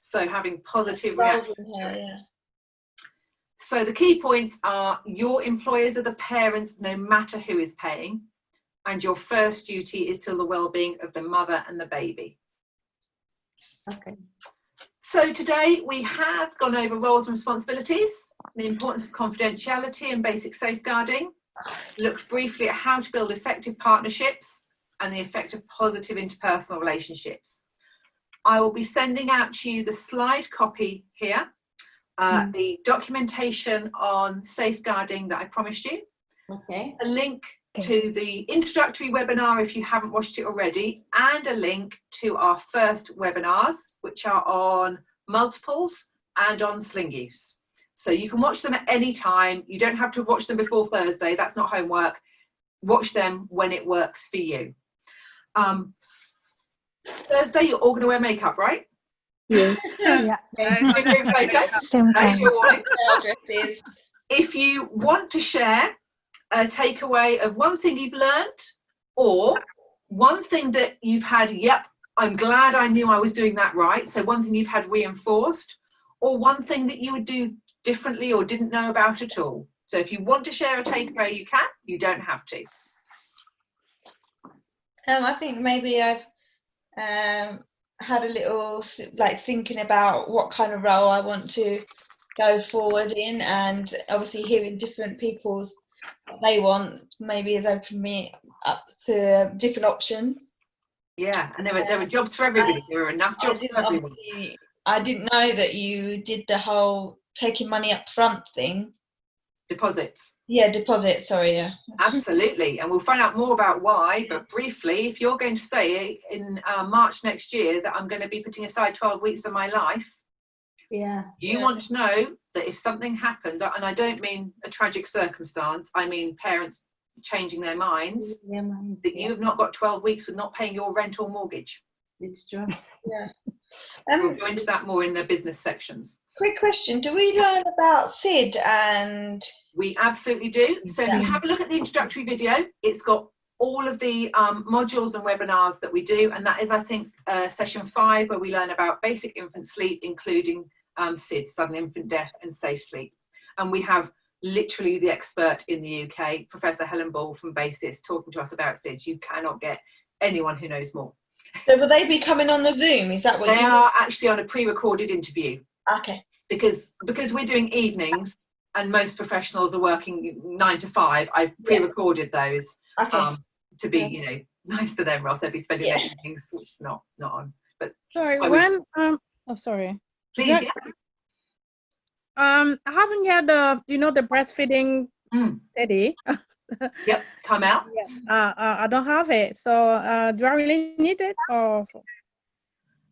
So having positive reactions. So the key points are your employers are the parents, no matter who is paying. And your first duty is to the well-being of the mother and the baby. Okay. So today we have gone over roles and responsibilities, the importance of confidentiality and basic safeguarding, looked briefly at how to build effective partnerships and the effect of positive interpersonal relationships. I will be sending out to you the slide copy here, the documentation on safeguarding that I promised you, Okay. a link to the introductory webinar if you haven't watched it already, and a link to our first webinars, which are on multiples and on sling use. So you can watch them at any time. You don't have to watch them before Thursday. That's not homework. Watch them when it works for you. Thursday, you're all going to wear makeup, right? Yes. Yeah. Same time. If you want to share a takeaway of one thing you've learned, or one thing that you've had, yep, I'm glad I knew I was doing that right, so one thing you've had reinforced, or one thing that you would do differently or didn't know about at all. So if you want to share a takeaway, you can. You don't have to. I think maybe I've had a little like thinking about what kind of role I want to go forward in, and obviously hearing different people's what they want maybe has opened me up to different options. Yeah, and there were jobs for everybody. There were enough jobs for everyone. I didn't know that you did the whole taking money up front thing. Deposits. Yeah, deposit, sorry, yeah. Absolutely, and we'll find out more about why, but briefly, if you're going to say in March next year that I'm going to be putting aside 12 weeks of my life, you want to know that if something happens, and I don't mean a tragic circumstance, I mean parents changing their minds, that you have not got 12 weeks with not paying your rent or mortgage. It's true. Yeah. We'll go into that more in the business sections. Quick question, do we learn about SID? And we absolutely do. So if you have a look at the introductory video, it's got all of the modules and webinars that we do, and that is, I think, session 5, where we learn about basic infant sleep, including SID, sudden infant death, and safe sleep. And we have literally the expert in the UK, Professor Helen Ball from BASIS, talking to us about SID. You cannot get anyone who knows more. So will they be coming on the Zoom? Is that what they are? Actually on a pre-recorded interview. Okay. Because we're doing evenings and most professionals are working 9 to 5, I've pre-recorded those to be, you know, nice to them, or else they'd be spending their evenings, which is not on. But sorry, sorry. Please, I haven't had the breastfeeding steady. Yep, come out. I don't have it, so do I really need it, or?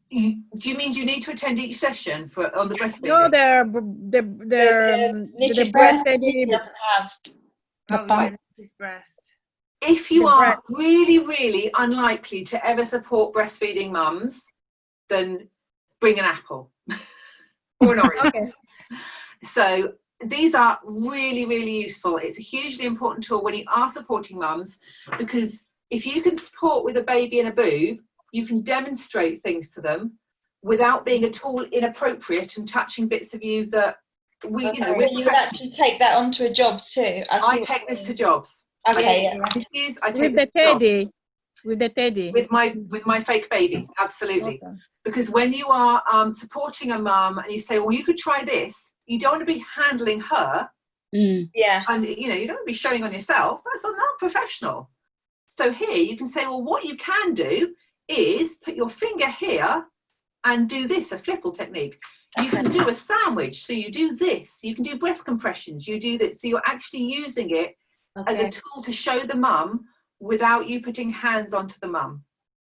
Do you mean you need to attend each session on the breastfeeding? No, the breastfeeding doesn't have his breast. If you are really, really unlikely to ever support breastfeeding mums, then bring an apple or an orange. Okay. So these are really, really useful. It's a hugely important tool when you are supporting mums, because if you can support with a baby and a boob, you can demonstrate things to them without being at all inappropriate and touching bits of you that we, you know, you would actually take that onto a job too. I take this to jobs. Okay, I take With the this to jobs. teddy. With the teddy. With my fake baby, absolutely. Okay. Because when you are supporting a mum and you say, well, you could try this, you don't want to be handling her. Yeah. And you know, you don't want to be showing on yourself. That's not professional. So here you can say, well, what you can do is put your finger here and do this, a flipple technique. You can do a sandwich. So you do this. You can do breast compressions. You do this. So you're actually using it as a tool to show the mum without you putting hands onto the mum.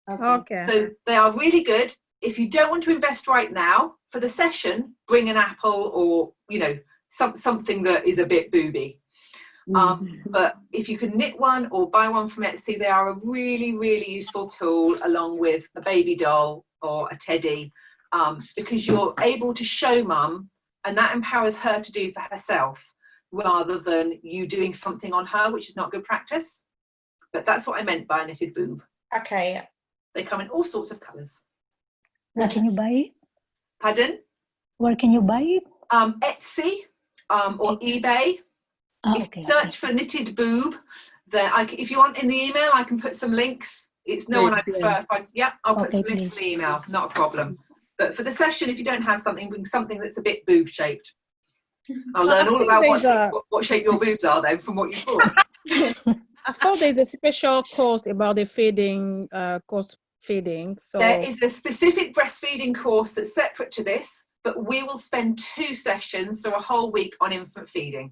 Okay. So they are really good. If you don't want to invest right now, for the session, bring an apple or, you know, something that is a bit booby. But if you can knit one or buy one from Etsy, they are a really, really useful tool along with a baby doll or a teddy, because you're able to show mum, and that empowers her to do for herself rather than you doing something on her, which is not good practice. But that's what I meant by a knitted boob. Okay. They come in all sorts of colours. Where can you buy it? Pardon? Where can you buy it? Etsy or eBay. If you search for knitted boob, there. If you want in the email, I can put some links. It's no one I prefer. I'll put some links in the email. Not a problem. But for the session, if you don't have something, bring something that's a bit boob shaped. I'll learn all about what shape your boobs are then from what you thought. I thought there's a special course about the feeding, feeding. So there is a specific breastfeeding course that's separate to this, but we will spend 2 sessions, so a whole week on infant feeding.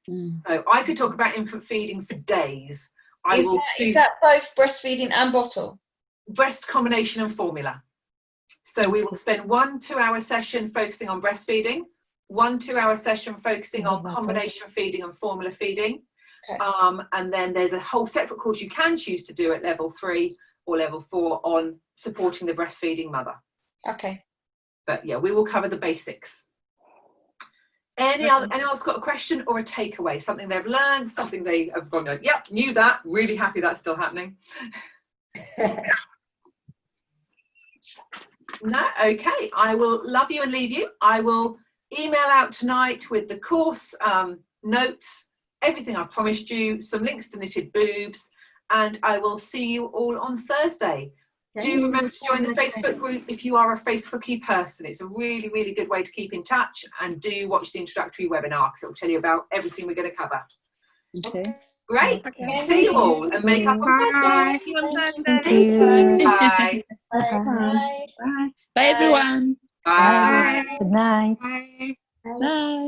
So I could talk about infant feeding for days. Is that both breastfeeding and bottle? Breast combination and formula. So we will spend 1 2-hour session focusing on breastfeeding, 1 2-hour session focusing on combination feeding and formula feeding. Okay. And then there's a whole separate course you can choose to do at level 3 or level 4 on supporting the breastfeeding mother. Okay. But yeah, we will cover the basics. Anyone else got a question or a takeaway? Something they've learned, something they have gone, yep, knew that, really happy that's still happening. No? Okay, I will love you and leave you. I will email out tonight with the course notes, everything I've promised you, some links to knitted boobs, and I will see you all on Thursday. Do remember to join the Facebook group if you are a Facebooky person. It's a really, really good way to keep in touch, and do watch the introductory webinar because it will tell you about everything we're going to cover. Okay. Great. See you all and make up on Thursday. Thank you. Bye. Bye. Bye everyone. Bye. Good night. Bye. Bye.